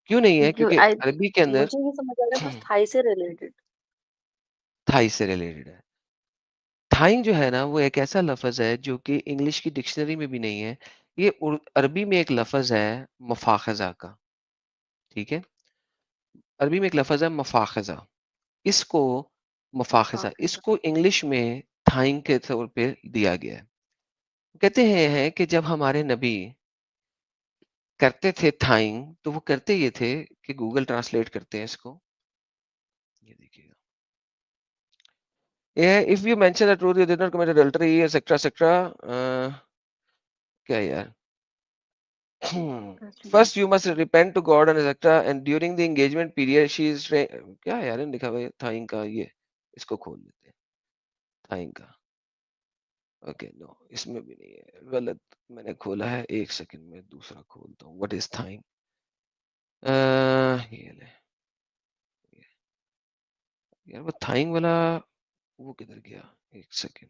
क्यों नहीं है? क्यों क्योंकि अरबी के अंदर मुझे ये समझ आ रहा है बस थाई से रिलेटेड। थाई से रिलेटेड है। थाई जो है ना वो एक ऐसा लफ्ज़ है जो कि इंग्लिश की डिक्शनरी में भी नहीं है। ये अरबी में एक लफ्ज़ है मफ़ाख़ज़ा का, ठीक है? अरबी में एक लफ्ज़ है मफ़ाख़ज़ा। इसको मफ़ाख़ज़ा मुफाकिज़ा। इसको इंग्लिश में थाई के तौर पे दिया गया है। कहते हैं कि जब हमारे नबी करते थे थाई, तो वो करते ये थे कि गूगल ट्रांसलेट करते हैं इसको। ये देखिएगा। If you mention the truth you did not commit adultery etcetera etcetera क्या यार? First you must repent to God and etcetera and during the engagement period she is क्या यार लिखा हुआ है थाई का ये इसको खोल लेते हैं थाई का ओके नो इसमें भी नहीं है गलत मैंने खोला है एक सेकंड में दूसरा खोलता हूँ व्हाट इज थाई ये ले यार वो थाई वाला वो किधर गया एक सेकंड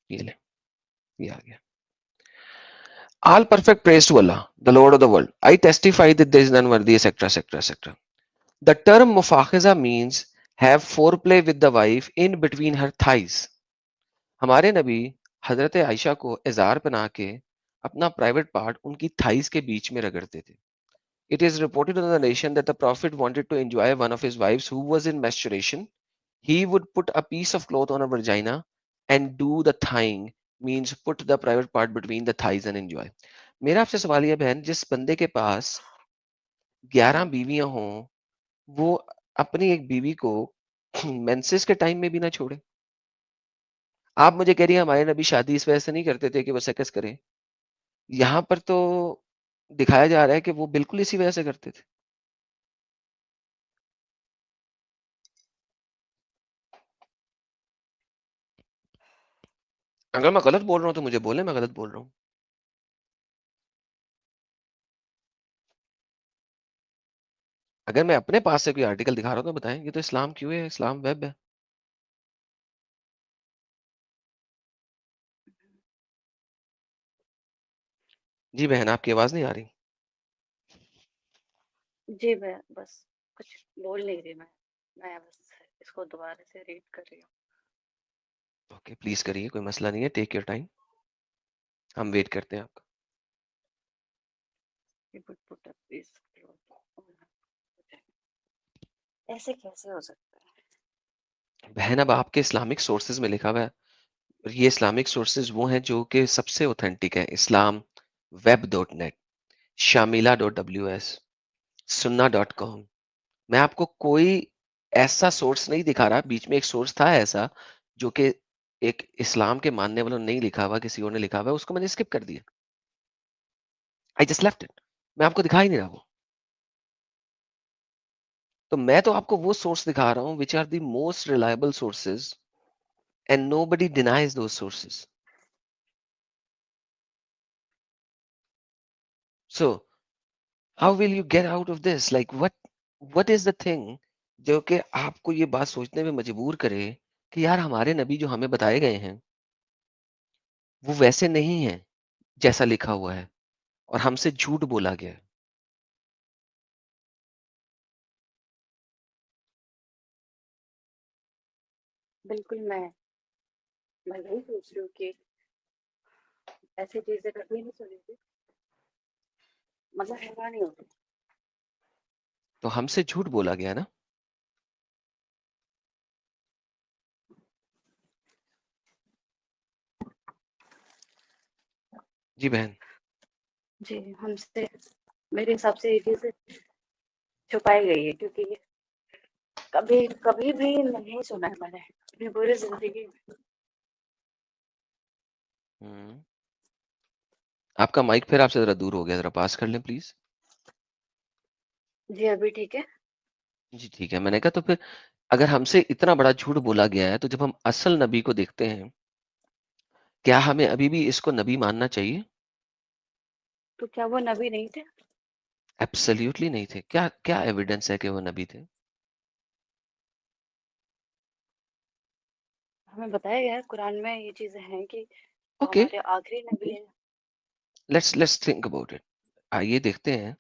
ये ले ये आ गया All perfect praise to Allah, the Lord of the world. I testify that there is none worthy, etc., etc., etc. The term mufakhiza means have foreplay with the wife in between her thighs. हमारे नबी हजरत आयशा को इजार बना के अपना private part उनकी thighs के बीच में रगड़ते थे. It is reported in the nation that the Prophet wanted to enjoy one of his wives who was in menstruation. He would put a piece of cloth on her vagina and do the thigh means put the private part between the thighs and enjoy. मेरा आपसे सवाल यह बहन जिस बंदे के पास 11 बीवियां हों वो अपनी एक बीवी को मेंसेस के टाइम में भी ना छोड़े. आप मुझे कह रही हैं हमारे नबी शादी इस वजह से नहीं करते थे कि वो सेक्स करें. यहाँ पर तो दिखाया जा रहा है कि वो बिल्कुल इसी वजह से करते थे. अगर मैं गलत बोल रहा हूँ तो मुझे बोले मैं गलत बोल रहा हूँ. अगर मैं अपने पास से कोई आर्टिकल दिखा रहा हूँ तो बताएं ये तो इस्लाम क्यों है इस्लाम वेब है. जी बहन आपकी आवाज नहीं आ रही. जी मैं बस कुछ बोल नहीं रही मैं बस इसको दोबारा से रीड कर रही हूँ. ओके प्लीज करिए कोई मसला नहीं है टेक योर टाइम हम वेट करते हैं आपका. He would put a piece of cloth on her. ऐसे कैसे हो सकता है? बहन अब आपके इस्लामिक सोर्सेज में लिखा हुआ है और ये इस्लामिक सोर्सेज वो हैं जो कि सबसे ऑथेंटिक है. Islam web dot net Shamela dot W S Sunnah dot com. मैं आपको कोई ऐसा सोर्स नहीं दिखा रहा. बीच में एक सोर्स था ऐसा जो कि एक इस्लाम के मानने वालों ने नहीं लिखा हुआ किसी और ने लिखा हुआ है उसको मैंने स्किप कर दिया. I just left it. मैं आपको दिखा ही नहीं रहा वो. तो मैं तो आपको वो सोर्स दिखा रहा हूँ which are the most reliable sources and nobody denies those sources. So how will you get out of this like what is the thing जो कि आपको ये बात सोचने में मजबूर करे कि यार हमारे नबी जो हमें बताए गए हैं वो वैसे नहीं है जैसा लिखा हुआ है और हमसे झूठ बोला गया है. बिल्कुल मैं यही सोच रही हूँ कि ऐसी चीजें कभी नहीं सुनी थी. मतलब हैरानी हो रही. तो हमसे झूठ बोला गया ना. जी बहन. जी हमसे मेरे हिसाब से ये चीजें छुपाई गई है क्योंकि कभी कभी भी नहीं सुना है मैंने अपनी पूरी जिंदगी में. हम्म. आपका माइक फिर आपसे जरा दूर हो गया जरा पास कर लें प्लीज. जी अभी ठीक है. जी ठीक है. मैंने कहा तो फिर अगर हमसे इतना बड़ा झूठ बोला गया है तो जब हम असल नबी को देखते हैं क्या हमें अभी भी इसको नबी मानना चाहिए. तो क्या वो नबी नहीं थे? एब्सोल्युटली नहीं थे. क्या क्या एविडेंस है कि वो नबी थे. हमें बताया गया है कुरान में ये चीजें हैं कि वो ओके हमारे आखिरी नबी है. Let's think about it. आइए देखते हैं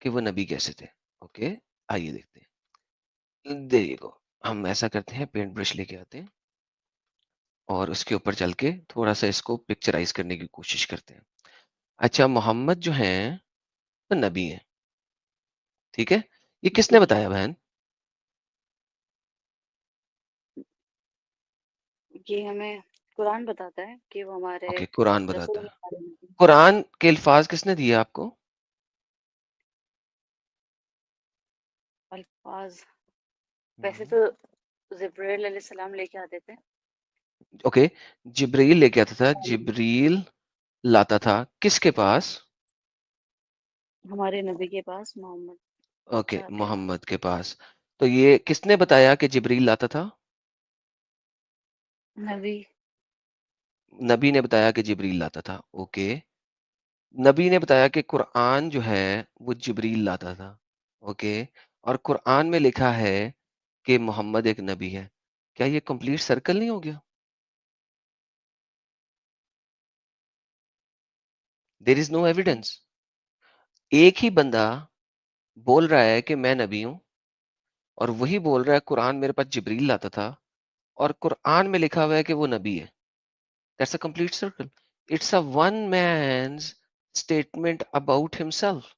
कि वो नबी कैसे थे। ओके, आइए देखते हैं। There you go. हम ऐसा करते हैं, पेंट ब्रश लेके आते हैं और उसके ऊपर चल के थोड़ा सा इसको पिक्चराइज करने की कोशिश करते हैं। अच्छा, मोहम्मद जो हैं वो नबी हैं, ठीक है? ये किसने जी बताया बहन? ये हमें कुरान बताता है कि वो हमारे ओके, कुरान रसूल बताता है। हमारे नबी हैं। कुरान के अल्फाज किसने दिए आपको? अल्फाज वैसे तो जिब्राइल अलैहिस्सलाम लेके आते थे ओके, जिब्रील लेके आता था। कुरान, जिब्रील लाता था किसके पास? हमारे नबी के पास मोहम्मद ओके, साहब के पास। मोहम्मद के पास। तो ये किसने बताया कि जिब्रील लाता था? नबी नबी ने बताया कि जिब्रील लाता था। ओके, नबी ने बताया कि कुरान जो है वो जिब्रील लाता था। ओके, और कुरान में लिखा है कि मोहम्मद एक नबी है। क्या ये कंप्लीट सर्कल नहीं हो गया? There is no evidence. एक ही बंदा बोल रहा है कि मैं नबी हूं, और वही बोल रहा है कुरान मेरे पास जिब्रील लाता था, और कुरान में लिखा हुआ है कि वो नबी है। That's a complete circle. It's a one man's statement about himself.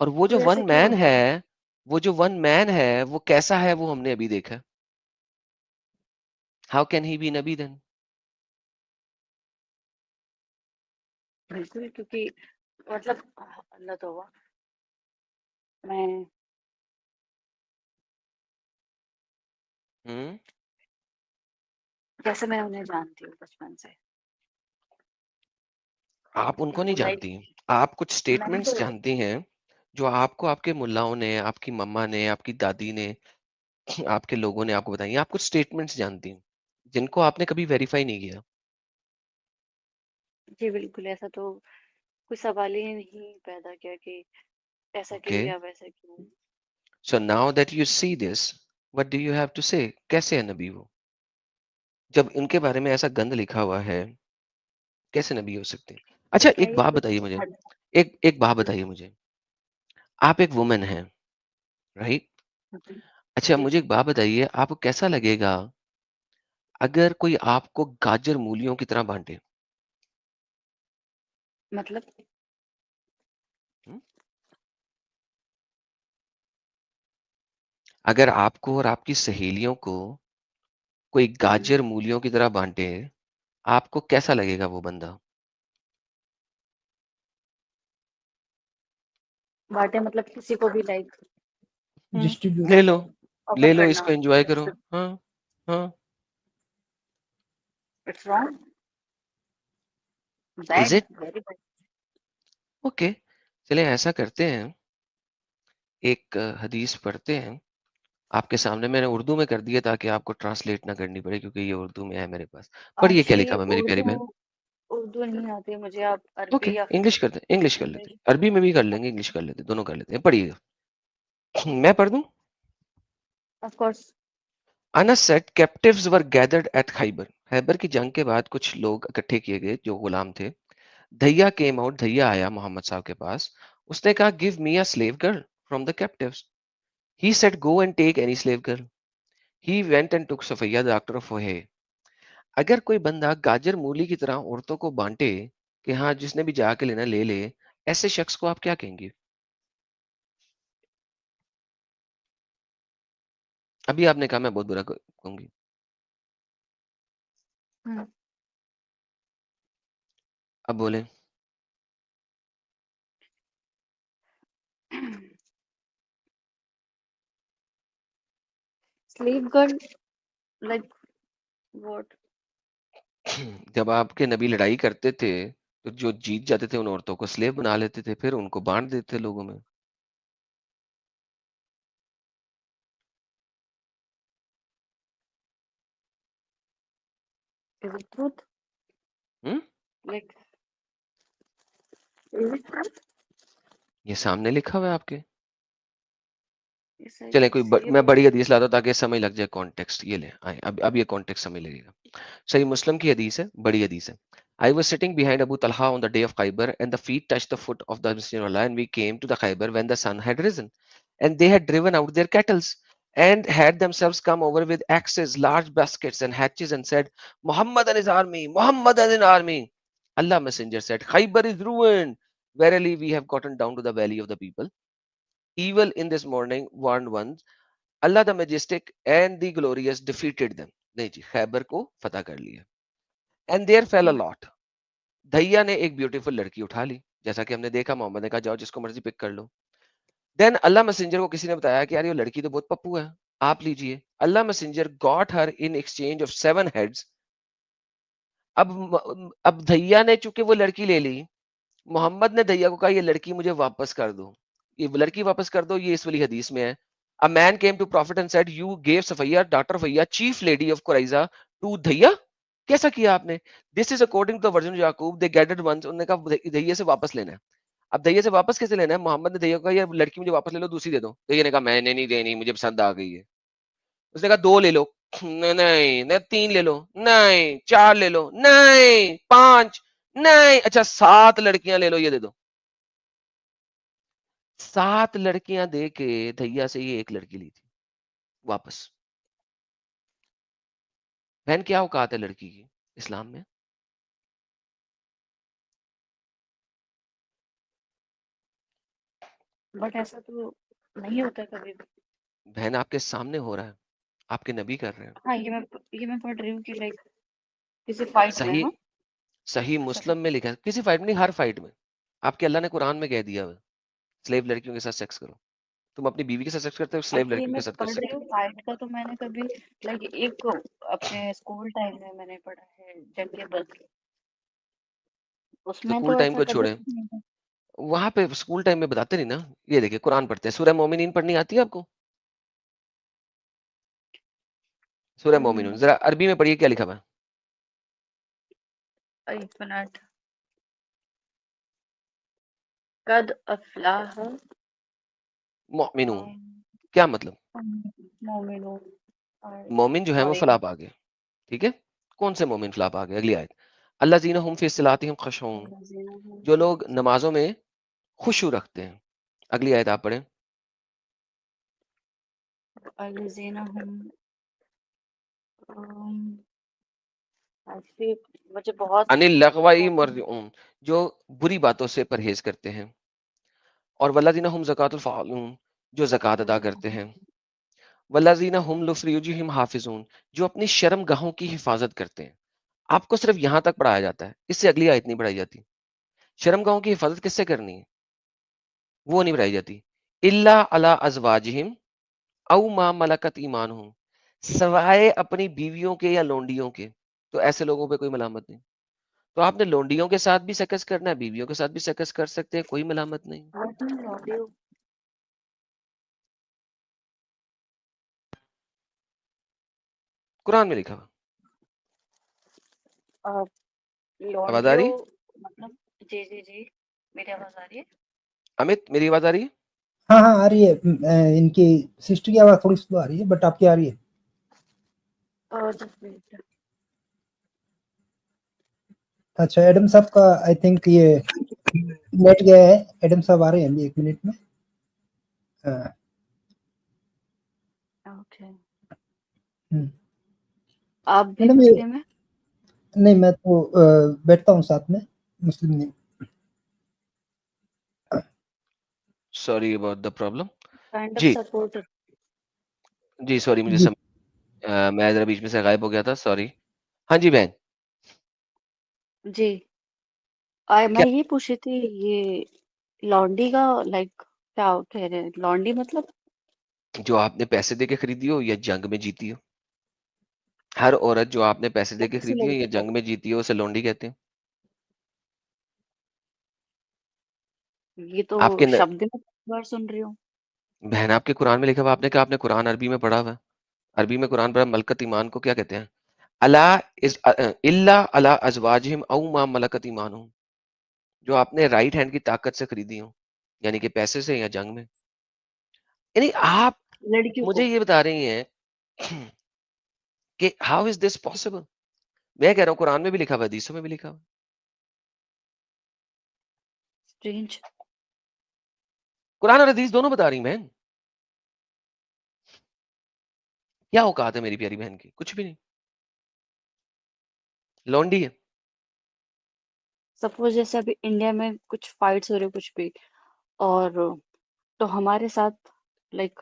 और वो जो तो वन ऐसा क्यों मैन होता है? है, वो जो वन मैन है वो कैसा है वो हमने अभी देखा। How can he B Nabi then? बिल्कुल, क्योंकि मतलब अल्लाह तौबा, मैं हम्म, जैसे मैं उन्हें जानती हूँ बचपन से, आप उनको नहीं लाइक जानती। आप कुछ मैंने स्टेटमेंट्स तो जानती हैं जो आपको आपके मुल्लाओं ने, आपकी मम्मा ने, आपकी दादी ने, आपके लोगों ने आपको बताई हैं। आप कुछ स्टेटमेंट्स जानती हैं जिनको आपने कभी वेरीफाई नहीं किया। जी बिल्कुल, ऐसा तो कोई सवाल ही नहीं पैदा किया कि ऐसा क्यों ओके, या वैसा क्यों। So now that you see this, what do you have to say? कैसे है नबी वो, जब इनके बारे में ऐसा गंद लिखा हुआ है? कैसे नबी हो सकते हैं? तो अच्छा, क्या एक ये बात कुछ बताइए मुझे। हद एक एक बात जी बताइए मुझे। आप एक वुमन हैं, राइट? जी अच्छा, जी, मुझे एक बात बताइए, आपको कैसा लगेगा अगर कोई आपको गाजर मूलियों की तरह बांटे? मतलब हम्म? अगर आपको और आपकी सहेलियों को कोई हम्म, गाजर मूलियों की तरह बांटे, आपको कैसा लगेगा वो बंदा? बातें मतलब किसी को भी लाइक ले डिस्ट्रीब्यूट लो, ऑफर करना, इसको एंजॉय करो। इट्स हाँ, हाँ। Wrong, is bad, it? Very bad. Okay, चलिए ऐसा करते हैं, एक हदीस पढ़ते हैं। आपके सामने मैंने उर्दू में कर दिया ताकि आपको ट्रांसलेट ना करनी पड़े, क्योंकि ये उर्दू में है मेरे पास। पढ़िए क्या एक्चुअली लिखा हुआ है मेरी प्यारी उर्दू बहन। उर्दू नहीं आती मुझे, आप ओके, अरबी या इंग्लिश करते हैं, इंग्लिश कर लेते इंग्लिश। हैं, अरबी में भी कर लेंगे, इंग्लिश कर लेते हैं, दोनों कर लेते हैं। पढ़िएगा। मैं पढ़ दूं? Of course. Anas said captives were gathered eight Khyber. Khyber की जंग के बाद कुछ लोग इकट्ठे किए गए जो गुलाम थे। धैया केम आउट, धैया आया मोहम्मद साहब के पास। उसने कहा, give me a slave girl from the captives. He said, go and take any slave girl. He went and took Safiyya the doctor of ओहे। अगर कोई बंदा गाजर मूली की तरह औरतों को बांटे कि हाँ जिसने भी जाके लेना ले ले, ऐसे शख्स को आप क्या कहेंगे? अभी आपने कहा मैं बहुत बुरा कहूंगी। अब बोले। Sleep girl, like what? जब आपके नबी लड़ाई करते थे तो जो जीत जाते थे उन औरतों को स्लेव बना लेते थे, फिर उनको बांट देते थे लोगों में। Is it truth? Hmm? Like is it truth? ये सामने लिखा हुआ है आपके। यस आई चले कैन सी मैं बड़ी बट हदीस लाता हूं ताकि समझ लग जाए कॉन्टेक्स्ट। ये ले आए, अब ये कॉन्टेक्स्ट समझ लगेगा। सही मुस्लिम की हदीस है, बड़ी हदीस है। I was sitting behind Abu Talha on the day of Khaybar, and the feet touched the foot of the Messenger of Allah, and we came to the Khaybar when the sun had risen. And they had driven out their cattle and had themselves come over with axes, large baskets, and hatches, and said, Muhammad and his army, Muhammad and his army. Allah Messenger said, Khaybar is ruined. Verily, we have gotten down to the valley of the people. Evil in this morning warned ones. Allah the Majestic and the Glorious defeated them. नहीं जी, खैबर को फतह कर लिया. And there fell a lot. धैया ने एक beautiful लड़की उठा ली, जैसा कि हमने देखा. मोहम्मद ने कहा जाओ जिसको मर्जी पिक कर लो. देन अल्लाह मैसेंजर को किसी ने बताया कि यार ये लड़की तो बहुत पप्पू है, आप लीजिए. अल्लाह messenger got her in exchange of 7 heads. अब धैया ने चूंकि वो लड़की ले ली, मोहम्मद ने दैया को कहा ये लड़की मुझे वापस कर दो, ये लड़की वापस कर दो. ये इस वाली हदीस में है. A man came to prophet and said you gave Safiyya daughter of Faiya chief lady of Qurayza to Dihya. कैसा किया आपने? This is according to the version Yaqub. They gathered once. उन्होंने कहा दैया से वापस लेना है. अब दैया से वापस कैसे लेना है? मोहम्मद ने दैया को कहा ये लड़की मुझे वापस ले लो, दूसरी दे दो. दैया ने कहा मैंने नहीं देनी, मुझे पसंद आ गई है. उसने कहा 2 ले लो. नहीं नहीं, 3 ले लो. नहीं, 4 ले लो. नहीं, 5. नहीं, अच्छा 7 लड़कियां ले लो, ये दे दो. 7 लड़कियां दे के दैया से ये एक लड़की ली थी वापस. बहन क्या औकात है लड़की की इस्लाम में? बट ऐसा तो नहीं होता कभी भी. बहन आपके सामने हो रहा है, आपके नबी कर रहे हैं. हाँ, ये मैं पढ़ रही हूँ कि लाइक किसी फाइट में. सही हाँ, सही सॉरी. मुस्लिम में लिखा है. किसी फाइट में नहीं, हर फाइट में. आपके अल्लाह ने कुरान में कह दिया है स्लेव लड़कियों के साथ सेक्स करो. तुम अपनी बीवी के साथ सेक्स करते हो, स्लेव ये लड़कियों मैं के साथ कर पढ़ रही सकते हूँ फाइट का. तो मैंने कभी लाइक एक अपने स्कूल टाइम में मैंने पढ़ा है जंग बदर. हो. उसमें स्कूल तो टाइम ऐसा को कभी छोड़े, नहीं था. वहां पे स्कूल टाइम में बताते नहीं ना. ये देखिए कुरान पढ़ते हैं. सूरह मोमिनीन पढ़नी आती है आपको? सूरह मोमिनून जरा अरबी में पढ़िए, क्या लिखा हुआ है? एक मिनट. कद अफलाह मोमिनून क्या मतलब? मोमिनून. मोमिन जो है वो सॉरी. फलाह पा गए. ठीक है, कौन से मोमिन फलाह पा गए? अगली आयत. अल्लाज़ीना हुम फी सलातिहिम खशून. जो लोग नमाजों में खुशू रखते हैं. अगली आयत आप पढ़ें. अल्लज़ीना हुम ऐसे मुझे बहुत अनिल लगवाई मरजिऊन. जो बुरी बातों से परहेज करते हैं. और वल्लज़ीना हुम ज़कातुल फ़ाइलून. जो ज़कात अदा करते हैं. वल्लज़ीना हुम लिफ़ुरूजिहिम हाफ़िज़ून. जो अपनी शर्मगाहों की हिफाजत करते हैं. आपको सिर्फ यहां तक पढ़ाया जाता है, इससे अगली आयत नहीं पढ़ाई जाती. शर्मगाहों की हिफाजत किससे करनी है वो नहीं पढ़ाई जाती. इल्ला अला अज़वाजिहिम औ मा मलकत ईमानुहुम. सवाए अपनी बीवियों के या लोंडियों के. तो ऐसे लोगों पे कोई मलामत नहीं. तो आपने लोंडियों के साथ भी सकस करना है, बीवियों के साथ भी सकस कर सकते हैं, कोई मलामत नहीं. What is audio. कुरान में लिखा हुआ. आवाज आ लॉन्डियो रही है? मतलब. जी जी जी, मेरी आवाज आ रही है. अमित मेरी आवाज आ रही है? हाँ हाँ आ रही है. इनकी सिस्टर की आवाज थोड़ी स्लो आ रही है बट आपकी आ रही है. Just minute. अच्छा एडम साहब का आई थिंक ये नेट गया है. एडम साहब आ रहे हैं अभी 1 मिनट में. ओके. हम्म. आप भी मैडम ये मुस्लिम है? नहीं, मैं तो बैठता हूँ साथ में, मुस्लिम नहीं. Sorry about the problem. Kind of जी सपोर्टर. जी सॉरी, मुझे जी मैं जरा बीच में से गायब हो गया था, सॉरी. हाँ जी बहन. जी. क्या? मैं ये पूछ रही थी ये लॉन्डी का लाइक क्या कह रहे हैं. लॉन्डी मतलब जो आपने पैसे दे के खरीदी हो या जंग में जीती हो. हर औरत जो आपने पैसे दे मैं के किसी खरीदी हो या लड़के को. जंग में जीती हो, उसे लोंडी कहते हैं. ये तो आपके न... शब्द में पहली बार सुन रही हूँ. बहन आपके कुरान में लिखा हुआ. आपने कहा आपने कुरान अरबी में पढ़ा हुआ है. अरबी में कुरान पढ़ा. मलकत ईमान को क्या कहते हैं? अला इल्ला अला अजवाजिहिम औ मा मलकत ईमानुहुम. जो आपने राइट हैंड की ताकत से खरीदी हो, यानी कि पैसे से या जंग में. यानी आप लड़कियों मुझे को. ये बता रही हैं कि हाउ इज दिस पॉसिबल. मैं कह रहा हूँ कुरान में भी लिखा हुआ है, हदीसों में भी लिखा हुआ है. स्ट्रेंज। कुरान और हदीस दोनों बता रही बहन। क्या औकात है मेरी प्यारी बहन की? कुछ भी नहीं, लौंडी है। सपोज जैसे अभी इंडिया में कुछ फाइट्स हो रहे कुछ भी, और तो हमारे साथ like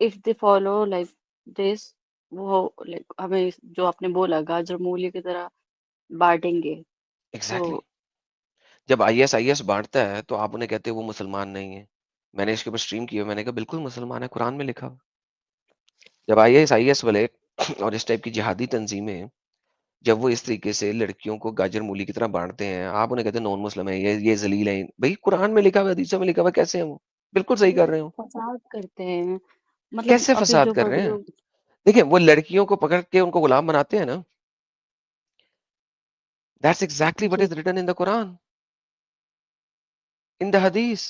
if they follow like this, वो लाइक हमें जो आपने बोला गाजर मूली की तरह बांटेंगे। एग्जैक्टली तो exactly. जब आईएस बांटता है तो आप उन्हें कहते हैं वो मुसलमान नहीं है। मैंने इसके ऊपर स्ट्रीम की है, मैंने कहा बिल्कुल मुसलमान है, कुरान में लिखा हुआ। जब आईएस वाले और इस टाइप की जिहादी तंजीमें जब वो इस तरीके से लड़कियों को गाजर मूली की तरह बांटते हैं, आप उन्हें कहते हैं नॉन मुस्लिम है, ये जलील है। भाई कुरान में लिखा हुआ, हदीसों में लिखा हुआ, कैसे है वो? बिल्कुल सही कर वो रहे हो। फसाद करते हैं। मतलब कैसे अभी फसाद जो कर रहे हैं? वीडियो, देखिए वो लड़कियों को पकड़ के उनको गुलाम बनाते हैं ना। दैट्स एग्जैक्टली व्हाट जी is written in the Quran, in the हदीस।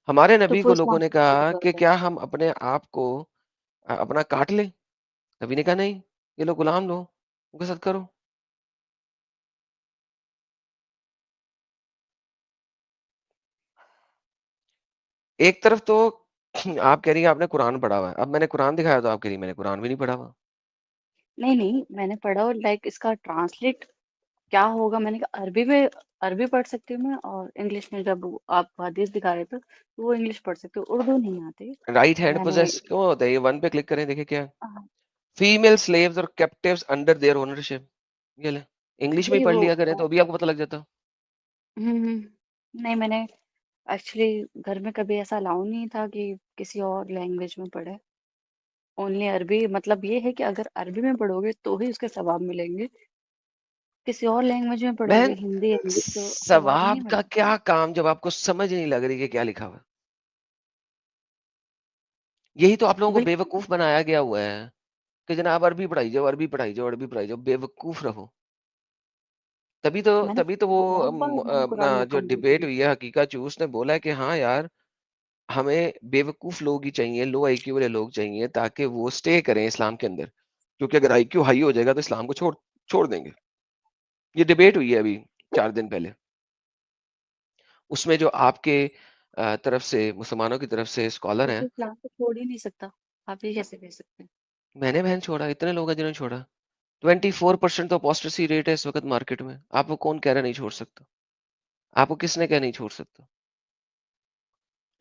हमारे तो नबी वो को लोगों इस्लाम ने से कहा बिल्कुल कि अलग है। क्या हम अपने आप को अपना काट लें? नबी ने कहा नहीं, ये लो गुलाम लो, उनके साथ करो। एक तरफ तो आप कह रही है आपने कुरान पढ़ा हुआ है, अब मैंने कुरान दिखाया तो आप कह रही मैंने कुरान भी नहीं पढ़ा हुआ। नहीं नहीं, मैंने पढ़ा और लाइक इसका ट्रांसलेट क्या होगा, मैंने कहा अरबी में, अरबी पढ़ सकती हूँ मैं, और इंग्लिश में जब आप हदीस दिखा रहे थे तो वो इंग्लिश पढ़ सकती हूँ, उर्दू नहीं आती। राइट हैंड मैंने पोजेस क्यों होता है? ये वन पे क्लिक करें, देखिए क्या है। हाँ, फीमेल स्लेव्स और कैप्टिव्स अंडर देयर ओनरशिप। ये ले, इंग्लिश में ही वही पढ़ वो लिया करें तो भी आपको पता लग जाता। नहीं, मैंने एक्चुअली घर में कभी ऐसा अलाउ नहीं था कि किसी और लैंग्वेज में पढ़े, ओनली अरबी। मतलब ये है कि अगर अरबी में पढ़ोगे तो ही उसके सवाब मिलेंगे, किसी और लैंग्वेज में पढ़ोगे बहन हिंदी इंग्लिश तो सवाब नहीं सवाब का मिलेगा। क्या काम जब आपको समझ नहीं लग रही कि क्या लिखा हुआ है? यही तो आप लोगों को बिल्कुल। बेवकूफ बनाया गया हुआ है कि जनाब अरबी पढ़ाई जाओ, अरबी पढ़ाई जाओ, अरबी पढ़ाई जाओ। बेवकूफ रहो। मैंने तभी तो वो बहुत बार मैंने अपना कुरान में जो कमेंट डिबेट की। हुई है, हकीका चूस ने बोला है कि हाँ यार, हमें बेवकूफ लोग ही चाहिए, लो आईक्यू वाले लोग चाहिए ताकि वो स्टे करें इस्लाम के अंदर। क्योंकि अगर आईक्यू हाई हो जाएगा तो इस्लाम को छोड़ छोड़ देंगे। ये डिबेट हुई है अभी 4 दिन पहले। उसमें जो आपके तरफ से, मुसलमानों की तरफ से स्कॉलर वो हैं। तो इस्लाम को छोड़ ही नहीं सकता, आप ये कैसे कह सकते हैं? मैंने बहन छोड़ा, इतने लोग हैं जिन्होंने छोड़ा। 24% तो अपोस्टेसी रेट है इस वक्त मार्केट में। आपको कौन कह रहा है नहीं छोड़ सकता? आपको किसने कहा नहीं छोड़ सकता?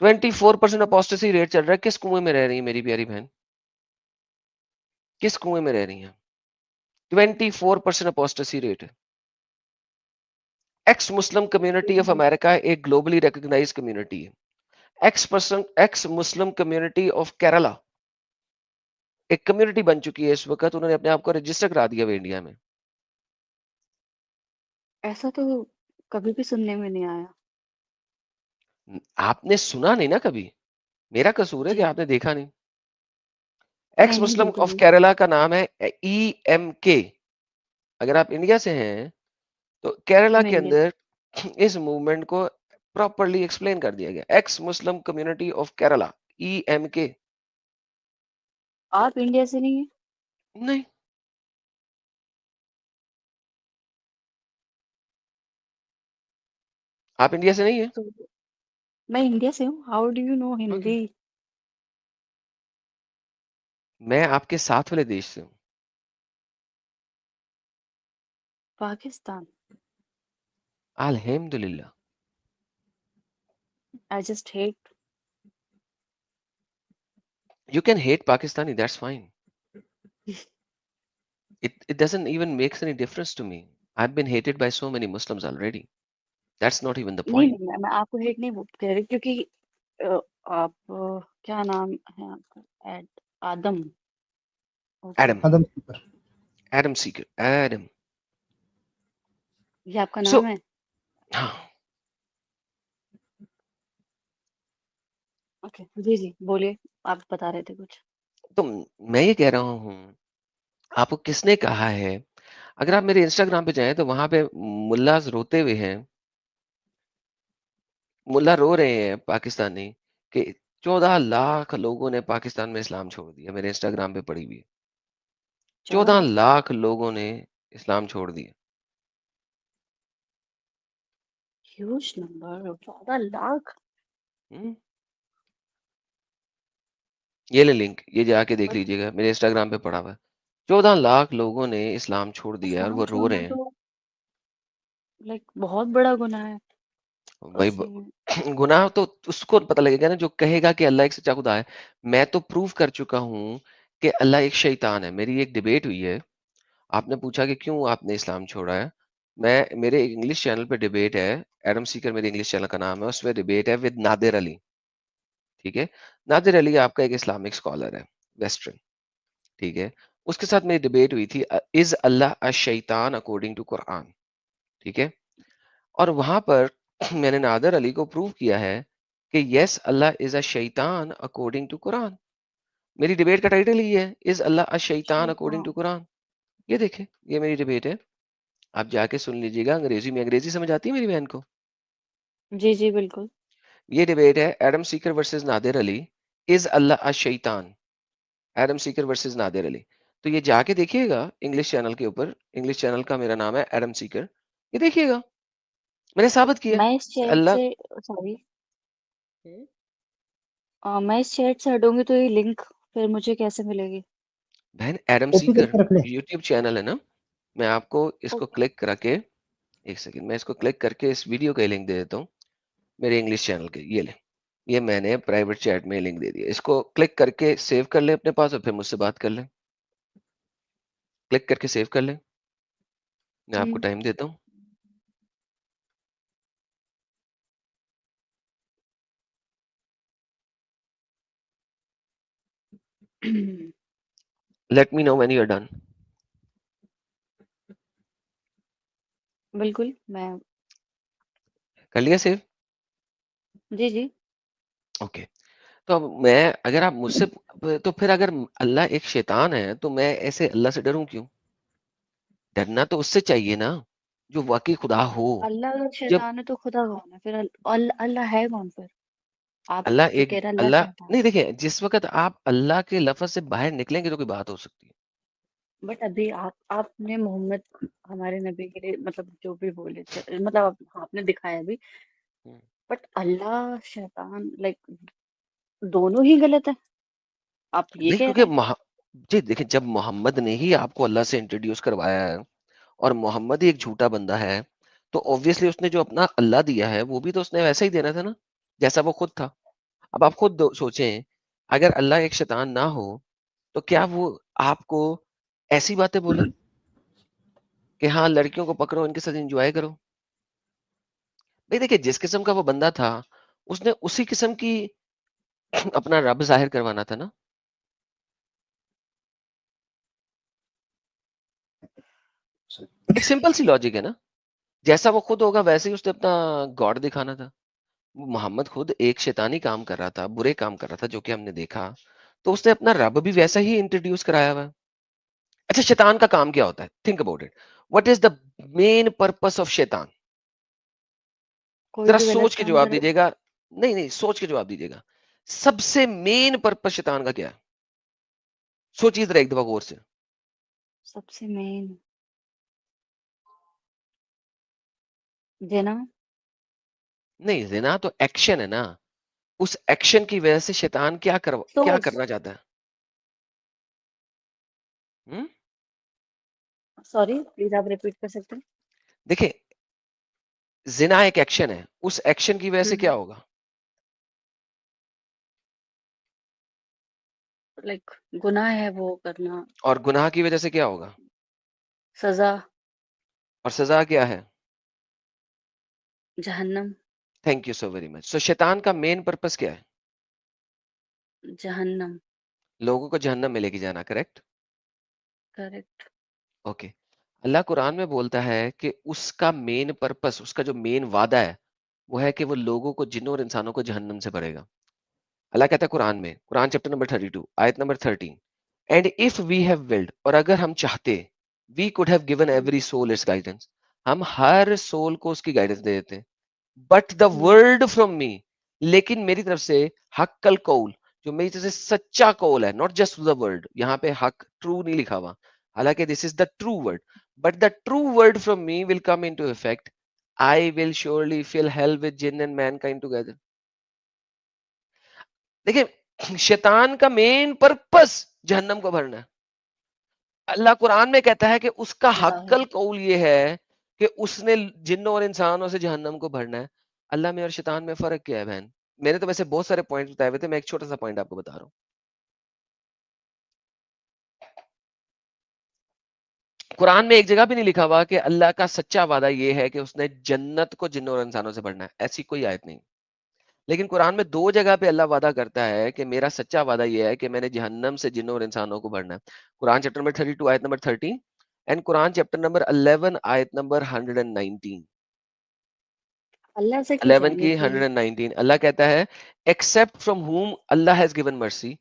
24% अपोस्टेसी रेट चल रहा है। किस कुएं में रह रही है मेरी प्यारी बहन? किस कुएं में रह रही है? 24% अपोस्टेसी रेट है। X Muslim community of America एक ग्लोबली रिकॉग्नाइज्ड कम्युनिटी है। X Muslim community of Kerala एक कम्युनिटी बन चुकी है इस वक्त। उन्होंने अपने आप को रजिस्टर करा दिया हुआ इंडिया में। ऐसा तो कभी भी सुनने में नहीं आया। आपने सुना नहीं ना कभी। मेरा कसूर है कि जी आपने देखा नहीं। नहीं एक्स नहीं, मुस्लिम बिल्कुल ऑफ नहीं। केरला का नाम है EMK। अगर आप इंडिया से हैं तो केरला मैं के इंडियन। अंदर इस मूवमेंट को प्रॉपरली एक्सप्लेन कर दिया गया। X Muslim community of Kerala, EMK। आप इंडिया से नहीं है? नहीं, आप इंडिया से नहीं है। तो मैं इंडिया से हूँ, how do you know Okay. Hindi? मैं आपके साथ वाले देश से हूँ। पाकिस्तान। अल्हम्दुलिल्लाह। I just hate. You can hate Pakistani, that's fine. It doesn't even makes any difference to me. I've been hated by so many Muslims already. That's not even the नहीं point. नहीं, मैं आपको हेट नहीं कह रही, क्योंकि अ, आप क्या नाम है आपका? आदम। ओके। Adam, आदम शीपर। Adam Seeker, Adam. ये आपका नाम So, है? हाँ, ओके, जी जी, बोलिए, आप बता रहे थे कुछ। तो मैं ये कह रहा हूँ, आपको किसने कहा है? अगर आप मेरे इंस्टाग्राम पे जाएं तो वहां पे मुल्लाज रोते हुए हैं। मुल्ला रो रहे हैं पाकिस्तानी कि 14 लाख लोगों ने पाकिस्तान में इस्लाम छोड़ दिया। मेरे इंस्टाग्राम पे पड़ी हुई है। 14 4 लाख? लाख लोगों ने इस्लाम छोड़ दिया। Huge number, 14 lakh. हम्म, ये ले लिंक, ये जाके देख बट लीजिएगा, मेरे इंस्टाग्राम पे पड़ा हुआ है। 14 लाख लोगों ने इस्लाम छोड़ दिया है और इस्लाम वो रो छोड़ना रहे हैं। तो लाइक बहुत बड़ा गुनाह है भाई उसमें। गुनाह तो उसको पता लगेगा ना जो कहेगा कि अल्लाह एक सच्चा खुदा है। मैं तो प्रूव कर चुका हूँ कि अल्लाह एक शैतान है। मेरी एक डिबेट हुई है। आपने पूछा कि क्यों आपने इस्लाम छोड़ा है। मैं मेरे इंग्लिश चैनल पे डिबेट है। एडम सीकर मेरे इंग्लिश चैनल का नाम है। उसमें डिबेट है विद नादिर अली। ठीक है। नादिर अली आपका एक इस्लामिक स्कॉलर है, वेस्टर्न। ठीक है। उसके साथ मेरी डिबेट हुई थी, इज अल्लाह अ शैतान अकॉर्डिंग टू कुरान। ठीक है। और वहां पर मैंने नादर अली को प्रूव किया है कि यस अल्लाह इज अ शैतान अकॉर्डिंग टू कुरान। मेरी डिबेट का टाइटल ही है, इज अल्लाह अ शैतान अकॉर्डिंग टू शैतान। कुरान। ये देखें, ये मेरी डिबेट है। आप जाके सुन लीजिएगा अंग्रेजी में। अंग्रेजी समझ आती है मेरी बहन को? जी जी बिल्कुल। ये डिबेट है Adam Seeker versus Nadir Ali. Is अल्लाह अ शैतान। Adam Seeker versus Nadir Ali. तो ये जाके देखिएगा इंग्लिश चैनल के ऊपर। इंग्लिश चैनल का मेरा नाम है एडम सीकर। ये देखिएगा, मैंने साबित किया मैं इस कि चैट अल्लाह। से सॉरी मैं इस चैट से हटूंगी तो ये लिंक फिर मुझे कैसे मिलेगी? बहन एडम कॉपी सीकर करके रख ले। यूट्यूब चैनल है ना। मैं आपको इसको ओके। क्लिक करके, एक सेकंड, मैं इसको क्लिक करके इस वीडियो का लिंक दे देता हूँ। मेरे इंग्लिश चैनल के ये ले, ये मैंने प्राइवेट चैट में लिंक दे दिया। इसको क्लिक करके सेव कर ले अपने पास और फिर मुझसे बात कर ले। क्लिक करके सेव कर ले। मैं जी। आपको टाइम देता हूँ। Let me know when you are done. बिल्कुल मैं। कर लिया सेव? जी जी। ओके। तो अब मैं, अगर आप मुझसे, तो फिर अगर अल्लाह एक शैतान है तो मैं ऐसे अल्लाह से डरूं क्यों? डरना तो उससे चाहिए ना जो वाकई खुदा हो। अल्लाह अगर जब शैतान है तो खुदा कौन है फिर? अल्लाह है कौन फिर? आप अल्लाह जो एक, कह रहे हैं अल्लाह अल्लाह शैतान नहीं, है। देखिए जिस वक्त आप अल्लाह के लफ्ज से बाहर निकलेंगे तो कोई बात हो सकती है। बट अभी आपने मोहम्मद हमारे नबी के लिए मतलब जो भी बोले मतलब आपने दिखाया अभी। हम्म। बट अल्लाह शैतान लाइक दोनों ही गलत है, आप ये नहीं, कह क्योंकि रहे हैं? जी देखिए, जब मोहम्मद ने ही आपको अल्लाह से इंट्रोड्यूस करवाया है और मोहम्मद ही एक झूठा बंदा है, तो ऑब्वियसली उसने जो अपना अल्लाह दिया है वो भी तो उसने वैसा ही देना था ना, जैसा वो खुद था। अब आप खुद सोचें, अगर अल्लाह एक शैतान ना हो तो क्या वो आपको ऐसी बातें बोले कि हाँ लड़कियों को पकड़ो, इनके साथ एंजॉय करो? भाई देखिए, जिस किस्म का वो बंदा था उसने उसी किस्म की अपना रब जाहिर करवाना था ना। एक सिंपल सी लॉजिक है ना। जैसा वो खुद होगा वैसे ही उसने अपना गॉड दिखाना था। मोहम्मद खुद एक शैतानी काम कर रहा था, बुरे काम कर रहा था, जो कि हमने देखा। तो उसने अपना रब भी वैसा ही इंट्रोड्यूस कराया हुआ है। अच्छा, शैतान का काम क्या होता है? Think about it. What is the main purpose of शैतान? कोई जरा भी गलत सोच के काम जवाब करे। दीजिएगा। नहीं नहीं, सोच के जवाब दीजिएगा। सबसे मेन पर्पस शैतान का क्या है? सोचिए जरा एक दफा गौर से। सबसे मेन जिना। नहीं, जिना तो एक्शन है ना। उस एक्शन की वजह से शैतान क्या सोर्स। करना चाहता है? हम्म? सॉरी प्लीज आप रिपीट कर सकते हैं? देखिए, जिना एक एक्शन है, उस एक्शन की वजह से क्या होगा? लाइक गुनाह है वो करना। और गुनाह की वजह से क्या होगा? सजा। और सजा क्या है? जहन्नम। Thank you so very much. So शैतान का मेन पर्पस क्या है? जहन्नम। लोगों को जहन्नम में लेके जाना, करेक्ट? करेक्ट। ओके। अल्लाह कुरान में बोलता है कि उसका मेन पर्पस, उसका जो मेन वादा है वो है कि वो लोगों को, जिन्नों और इंसानों को जहन्नम से भरेगा। अल्लाह कहता है कुरान में, कुरान चैप्टर नंबर 32 आयत number 13, and if we have willed, और अगर हम चाहते, we could have given every soul its guidance, हम हर सोल को उसकी गाइडेंस दे देते। But the word from me, लेकिन मेरी तरफ से हक्कल कौल, जो मेरी तरफ से सच्चा कौल है, नॉट जस्ट द वर्ड, यहाँ पे हक ट्रू नहीं लिखा हुआ, हालांकि this is the true word, but the true word from me will come into effect I will surely fill hell with jinn and mankind together. देखिए, शैतान का मेन पर्पस जहन्नम को भरना है। अल्लाह कुरान में कहता है कि उसका जाहिर हक्कल कौल ये है कि उसने जिन्नों और इंसानों से जहन्नम को भरना है। अल्लाह में और शैतान में फर्क क्या है बहन? मैंने तो वैसे बहुत सारे पॉइंट बताए हुए थे, मैं एक छोटा सा पॉइंट आपको बता रहा हूँ। कुरान में एक जगह भी नहीं लिखा हुआ कि अल्लाह का सच्चा वादा ये है कि उसने जन्नत को जिन्नों और इंसानों से भरना है, ऐसी कोई आयत नहीं। लेकिन कुरान में 2 जगह पे अल्लाह वादा करता है कि मेरा सच्चा वादा ये है कि मैंने जहन्नम से जिन्नों और इंसानों को भरना है। कुरान चैप्टर नंबर 32 आयत number 13 and Quran chapter number 11 आयत नंबर 119। अल्लाह से क्यों 11 जाएंगे की कि 119 अल्लाह कहता है except from whom Allah has given mercy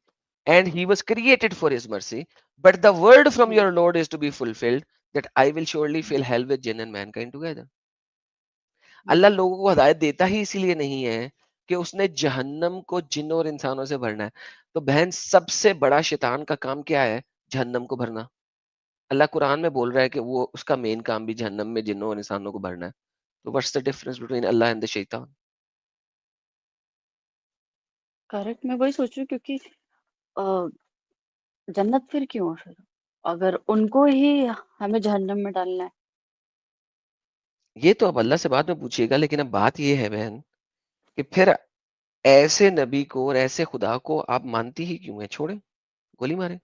and he was created for his mercy but the word from your Lord is to be fulfilled that I will surely fill hell with jinn and mankind together। अल्लाह लोगों को हदायत देता ही इसीलिए नहीं है कि उसने जहन्नम को जिन्नों और इंसानों से भरना है। तो बहन सबसे बड़ा शैतान का काम क्या है? जहन्नम को भरना। अल्लाह कुरान में बोल रहा है कि वो उसका मेन काम भी जहन्नम में जिन्नों और इंसानों को भरना है। तो what's the difference between Allah and the शैतान? करेक्ट, मैं वही सोच रही हूँ क्योंकि अ, जन्नत फिर क्यों है फिर, अगर उनको ही हमें जहन्नम में डालना है। ये तो अब अल्लाह से बाद में पूछिएगा, लेकिन अब बात ये है बहन कि फिर ऐसे नबी को और ऐसे खुदा को आप मानती ही क्यों है? छोड़े, गोली मारे।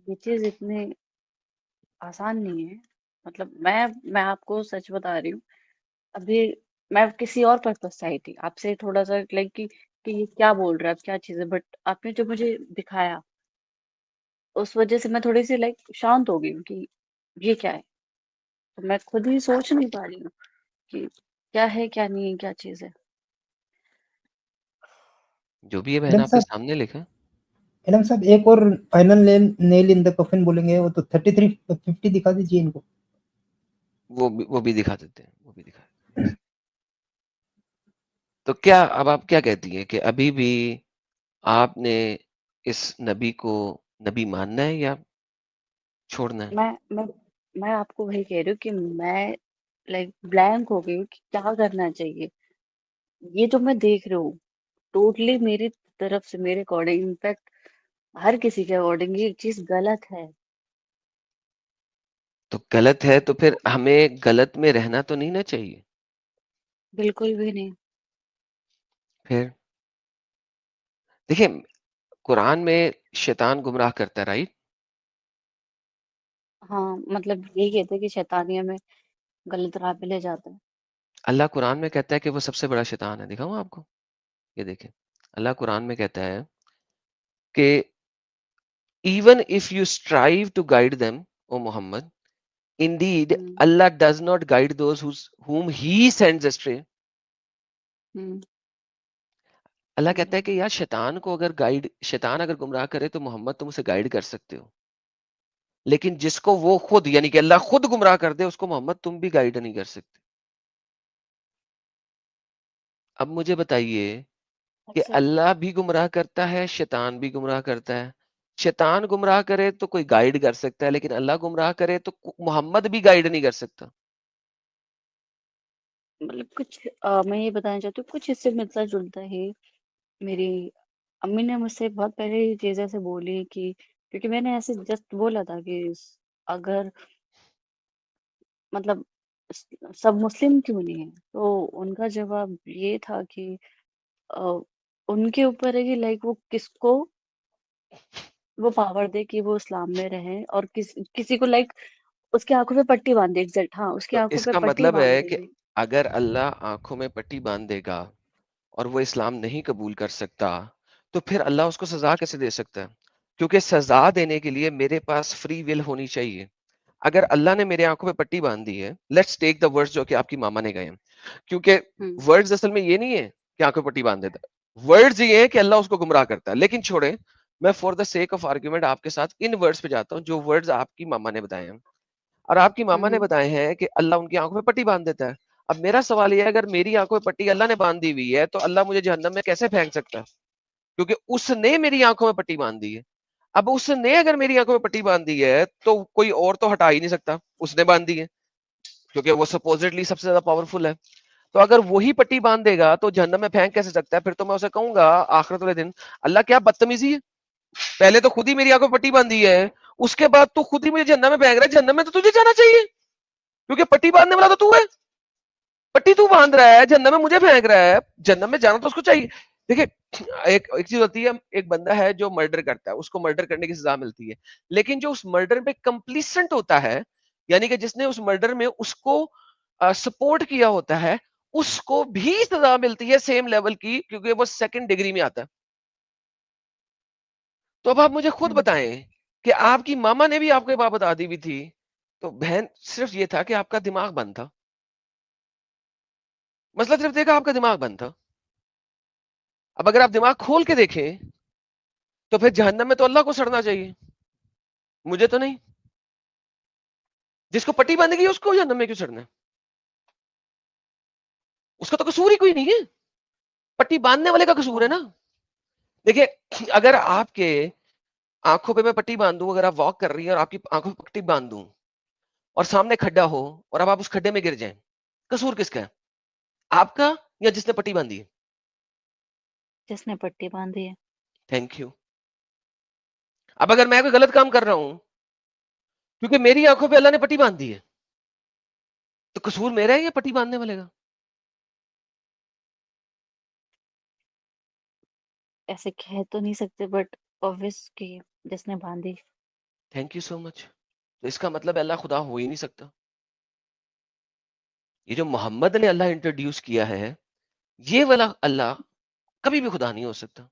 ये चीज इतनी आसान नहीं है। मतलब मैं आपको सच बता रही हूँ। अभी मैं किसी और पर्पज से आई थी आपसे थोड़ा सा लाइक कि ये क्या बोल रहा है, क्या चीज है, बट आपने जो मुझे दिखाया उस वजह से मैं थोड़ी सी लाइक शांत हो गई हूँ कि ये क्या है। तो मैं खुद ही सोच नहीं पा रही हूँ कि क्या है क्या नहीं है, क्या चीज है। जो भी है बहन एडम आपके साहब, सामने लिखा है। एडम साहब एक और फाइनल नेल इन द कफन बोलेंगे, वो तो 33 50 दिखा दीजिए इनको। वो भी दिखा देते हैं, वो भी दिखा देते हैं। तो क्या अब आप क्या कहती हैं कि अभी भी आपने इस नबी को नबी मानना है या छोड़ना है? मैं मैं मैं आपको वही कह रही हूँ कि मैं लाइक ब्लैंक हो गई हूँ कि क्या करना चाहिए। ये जो मैं देख रही हूँ टोटली मेरी तरफ से, मेरे अकॉर्डिंग, इनफैक्ट हर किसी के अकॉर्डिंग ये चीज गलत है। तो गलत है तो फिर हमें गलत में रहना तो नहीं ना चाहिए? बिल्कुल भी नहीं। फिर देखिए, कुरान में शैतान गुमराह करता है, राइट? हाँ, मतलब यही कहते हैं कि शैतानिया में गलत राह पे ले जाता है। अल्लाह कुरान में कहता है कि वो सबसे बड़ा शैतान है। दिखाऊं आपको? ये देखें, अल्लाह कुरान में कहता है कि even if you strive to guide them, O Muhammad, indeed hmm Allah does not guide those whom He sends astray। हम्म अल्लाह कहता है हम्म। कि यार शैतान अगर गुमराह करे तो मोहम्मद तुम उसे गाइड कर सकते हो, लेकिन जिसको वो खुद यानी कि अल्लाह खुद गुमराह कर दे उसको मोहम्मद तुम भी गाइड नहीं कर सकते। अब मुझे बताइए कि अच्छा, अल्लाह भी गुमराह करता है, शैतान भी गुमराह करता है। शैतान गुमराह करे तो कोई गाइड कर सकता है, लेकिन अल्लाह गुमराह करे तो मोहम्मद भी गाइड नहीं कर सकता। मतलब कुछ मैं ये बताना चाहती हूँ कुछ इससे मिलता जुलता है। मेरी अम्मी ने मुझसे बहुत पहले ये चीज़ ऐसे बोली कि क्योंकि मैंने ऐसे जस्ट बोला था कि अगर मतलब सब मुस्लिम क्यों नहीं है, तो उनका जवाब ये था कि अ, उनके ऊपर है कि लाइक वो किसको वो पावर दे कि वो इस्लाम में रहे और किसी को लाइक उसकी आंखों पे पट्टी बांध दे। एग्जैक्ट, हाँ, उसकी तो आंखों पे इसका पट्टी मतलब बांध है कि देगी। अगर अल्लाह आंखों में पट्टी बांध देगा और वो इस्लाम नहीं कबूल कर सकता, तो फिर अल्लाह उसको सजा कैसे दे सकता है? क्योंकि सजा देने के लिए मेरे पास फ्री विल होनी चाहिए। अगर अल्लाह ने मेरे आंखों में पट्टी बांध दी है, लेट्स टेक द वर्ड्स जो कि आपकी मामा ने गए हैं, क्योंकि हम्म वर्ड्स असल में ये नहीं है कि आंखों में पट्टी बांध देता है। वर्ड्स ये है कि अल्लाह उसको गुमराह करता है। लेकिन छोड़े, मैं for the sake of argument आपके साथ इन वर्ड्स पे जाता हूँ जो वर्ड्स आपकी मामा ने बताए हैं। और आपकी मामा ने हम्म बताए हैं कि अल्लाह उनकी आंखों में पट्टी बांध देता है। अब मेरा सवाल यह है, अगर मेरी आंखों में पट्टी अल्लाह ने बांध दी हुई है तो अल्लाह मुझे जहन्नम में कैसे फेंक सकता है? क्योंकि उसने मेरी आंखों में पट्टी बांध दी है। अब उसने अगर मेरी आंखों में पट्टी बांध दी है तो कोई और तो हटा ही नहीं सकता, उसने बांध दी है क्योंकि वो सपोजिटली सबसे ज्यादा पावरफुल है। तो अगर वही पट्टी बांध देगा तो जहन्नम में फेंक कैसे सकता है? फिर तो मैं उसे कहूंगा आखिरत वाले दिन, अल्लाह क्या बदतमीजी है, पहले तो खुद ही मेरी आंखों में पट्टी बांधी है, उसके बाद तो खुद ही मुझे जहन्नम में फेंक रहा है। जहन्नम में तो तुझे जाना चाहिए क्योंकि पट्टी बांधने वाला तो तू है, पट्टी तू बांध रहा है, जहन्नम में मुझे फेंक रहा है, जहन्नम में जाना तो उसको चाहिए। देखिए एक एक चीज होती है, एक बंदा है जो मर्डर करता है, उसको मर्डर करने की सजा मिलती है, लेकिन जो उस मर्डर में कंप्लीसेंट होता है, यानी कि जिसने उस मर्डर में उसको सपोर्ट किया होता है, उसको भी सजा मिलती है सेम लेवल की, क्योंकि वो सेकंड डिग्री में आता है। तो अब आप मुझे खुद बताएं कि आपकी मामा ने भी आपको ये बात बता दी हुई थी, तो बहन सिर्फ ये था कि आपका दिमाग बंद था, मसला सिर्फ देखा आपका दिमाग बंद था। अब अगर आप दिमाग खोल के देखें तो फिर जहन्नम में तो अल्लाह को सड़ना चाहिए, मुझे तो नहीं। जिसको पट्टी बांधी गई उसको जहन्नम में क्यों सड़ना है? उसका तो कसूर ही कोई नहीं है, पट्टी बांधने वाले का कसूर है ना। देखिए अगर आपके आंखों पे मैं पट्टी बांध दूं, अगर आप वॉक कर रही हैं और आपकी आंखों पे पट्टी बांध दूं और सामने खड्डा हो और अब आप उस खड्डे में गिर जाएं, कसूर किसका है, आपका या जिसने पट्टी बांधी है? जिसने पट्टी बांधी है। Thank you. अब अगर मैं कोई गलत काम कर रहा हूं क्योंकि मेरी आंखों पे अल्लाह ने पट्टी बांध दी है, तो कसूर मेरा है या पट्टी बांधने वाले का? ऐसे कह तो नहीं सकते, बट ऑब्वियस कि जिसने बांधी। Thank you so much. तो इसका मतलब अल्लाह खुदा हो ही नहीं सकता। ये जो मोहम्मद ने अल्लाह इंट्रोड्यूस किया है, ये वाला अल्लाह कभी भी खुदा नहीं हो सकता।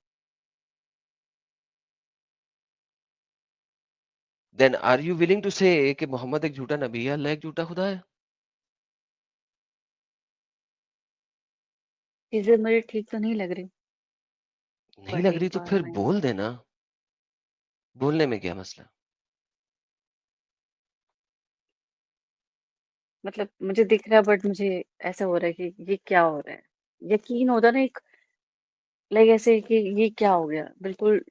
Then are you willing to say कि मोहम्मद एक झूठा नबी है, अल्लाह एक झूठा खुदा है? चीजें मुझे ठीक तो नहीं लग रही, नहीं बट लग एक रही तो बार फिर मैं बोल देना, बोलने में क्या मसला? मतलब मुझे दिख रहा है, बट मुझे ऐसा हो रहा है कि ये क्या हो रहा है। यकीन होता ना एक, लाइक ऐसे कि ये क्या हो गया बिल्कुल।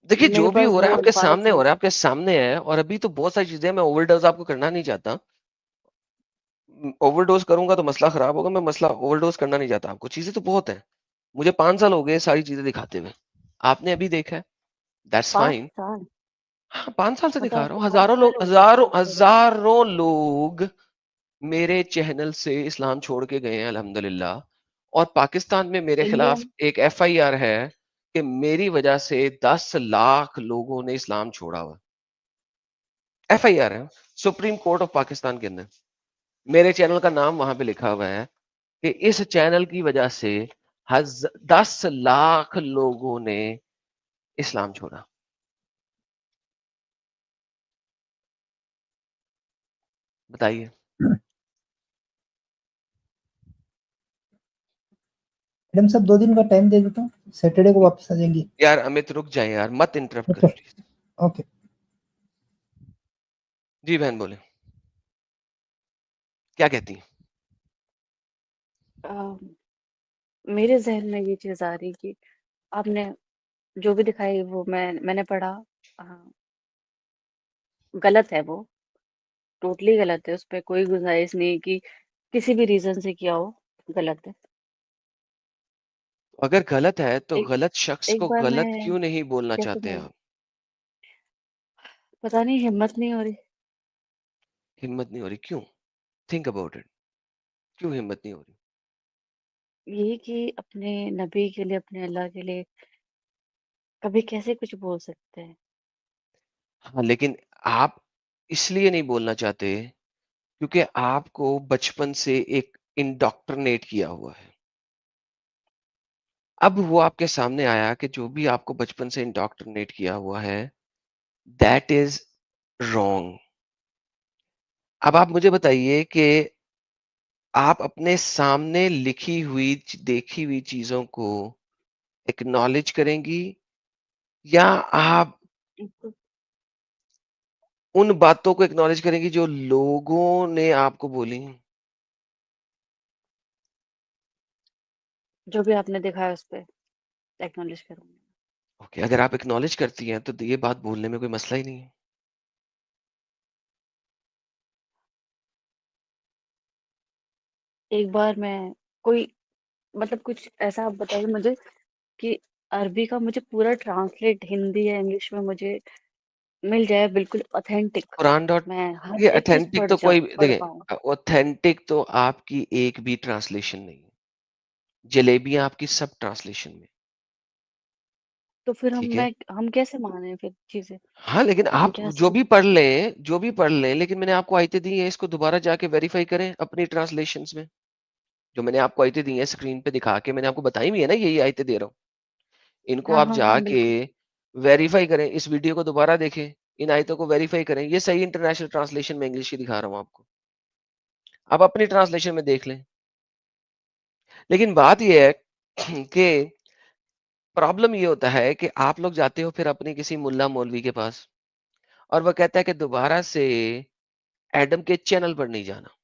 देखिए मेरे जो भी पास हो रहा वो है आपके अल्फाज सामने हो नहीं रहा है, है। आपके सामने है, और अभी तो बहुत सारी चीजें, मैं ओवरडोज आपको करना नहीं चाहता। ओवरडोज करूंगा तो मसला खराब होगा, मैं मसला ओवरडोज करना नहीं चाहता आपको। चीजें तो बहुत है, मुझे 5 साल हो गए सारी चीजें दिखाते हुए, आपने अभी देखा है, दैट्स 5 फाइन। साल हाँ 5 साल से मतलब दिखा रहा आपको हूँ, 5 हजारों साल लोग, हो गए हजारों करते करते। हजारों लोग मेरे चैनल से इस्लाम छोड़ के गए हैं अल्हम्दुलिल्लाह। और पाकिस्तान में मेरे इंडिया खिलाफ में एक एफआईआर है कि मेरी वजह से 10 लाख लोगों ने इस्लाम छोड़ा हुआ। एफआईआर है सुप्रीम कोर्ट ऑफ पाकिस्तान के अंदर, मेरे चैनल का नाम वहां पे लिखा हुआ है कि इस चैनल की वजह से 10 लाख लोगों ने इस्लाम छोड़ा। बताइए। मैडम साहब 2 दिन का टाइम दे देता हूँ, सैटरडे को वापस आ जाएंगी। यार अमित रुक जाए यार, मत इंटरप्ट ओके करें प्लीज। ओके। जी बहन बोले, क्या कहती हैं? मेरे जहन में ये चीज आ रही कि आपने जो भी दिखाई वो मैंने पढ़ा। अ, गलत है वो, टोटली गलत है, उस पर कोई गुंजाइश नहीं कि किसी भी रीजन से किया हो, गलत है। अगर गलत है तो एक गलत शख्स एक को बार गलत मैं क्यों नहीं बोलना कैसे चाहते बोलूं, आप? पता नहीं हिम्मत नहीं हो रही। हिम्मत नहीं हो रही क्यों? थिंक अबाउट इट, क्यों हिम्मत नहीं हो रही? ये कि अपने नबी के लिए, अपने अल्लाह के लिए कभी कैसे कुछ बोल सकते हैं। हाँ लेकिन आप इसलिए नहीं बोलना चाहते क्योंकि आपको बचपन से एक इंडोक्ट्रिनेट किया हुआ है। अब वो आपके सामने आया कि जो भी आपको बचपन से इंडोक्ट्रिनेट किया हुआ है, दैट इज रॉन्ग। अब आप मुझे बताइए कि आप अपने सामने लिखी हुई देखी हुई चीजों को एक्नॉलेज करेंगी, या आप तो उन बातों को एक्नॉलेज करेंगी जो लोगों ने आपको बोली? जो भी आपने दिखाया उस पे एक्नॉलेज करूंगी। ओके, अगर आप एक्नॉलेज करती हैं तो ये बात भूलने में कोई मसला ही नहीं है। एक बार मैं कोई मतलब कुछ ऐसा आप बताइए मुझे कि अरबी का मुझे पूरा ट्रांसलेट हिंदी या इंग्लिश में मुझे मिल जाए बिल्कुल ऑथेंटिक। कुरान डॉट मैं हर ये एक चीज ऑथेंटिक तो कोई पढ़ देखिए, पाऊँ। ऑथेंटिक तो आपकी एक भी ट्रांसलेशन नहीं है। जलेबियां आपकी सब ट्रांसलेशन में। तो फिर ठीक है, हम कैसे माने फिर चीजें? हाँ, लेकिन हम आप जो कैसे? भी पढ़ लें, जो भी पढ़ लें, लेकिन मैंने आपको आयतें दी हैं, इसको दोबारा जाके वेरीफाई करें अपनी ट्रांसलेशंस में। जो मैंने आपको आयतें दी हैं स्क्रीन पे दिखा के मैंने आपको बताई भी है ना, यही आयतें दे रहा हूँ। इनको हाँ आप हाँ हाँ जाके बिल्कुल। वेरीफाई करें, इस वीडियो को दोबारा देखें, इन आयतों को वेरीफाई करें। ये सही इंटरनेशनल ट्रांसलेशन में इंग्लिश की दिखा रहा हूँ आपको। आप अपनी ट्रांसलेशन में देख लें। लेकिन बात ये है कि प्रॉब्लम ये होता है कि आप लोग जाते हो फिर अपनी किसी मुल्ला मौलवी के पास, और वो कहता है कि दोबारा से एडम के चैनल पर नहीं जाना।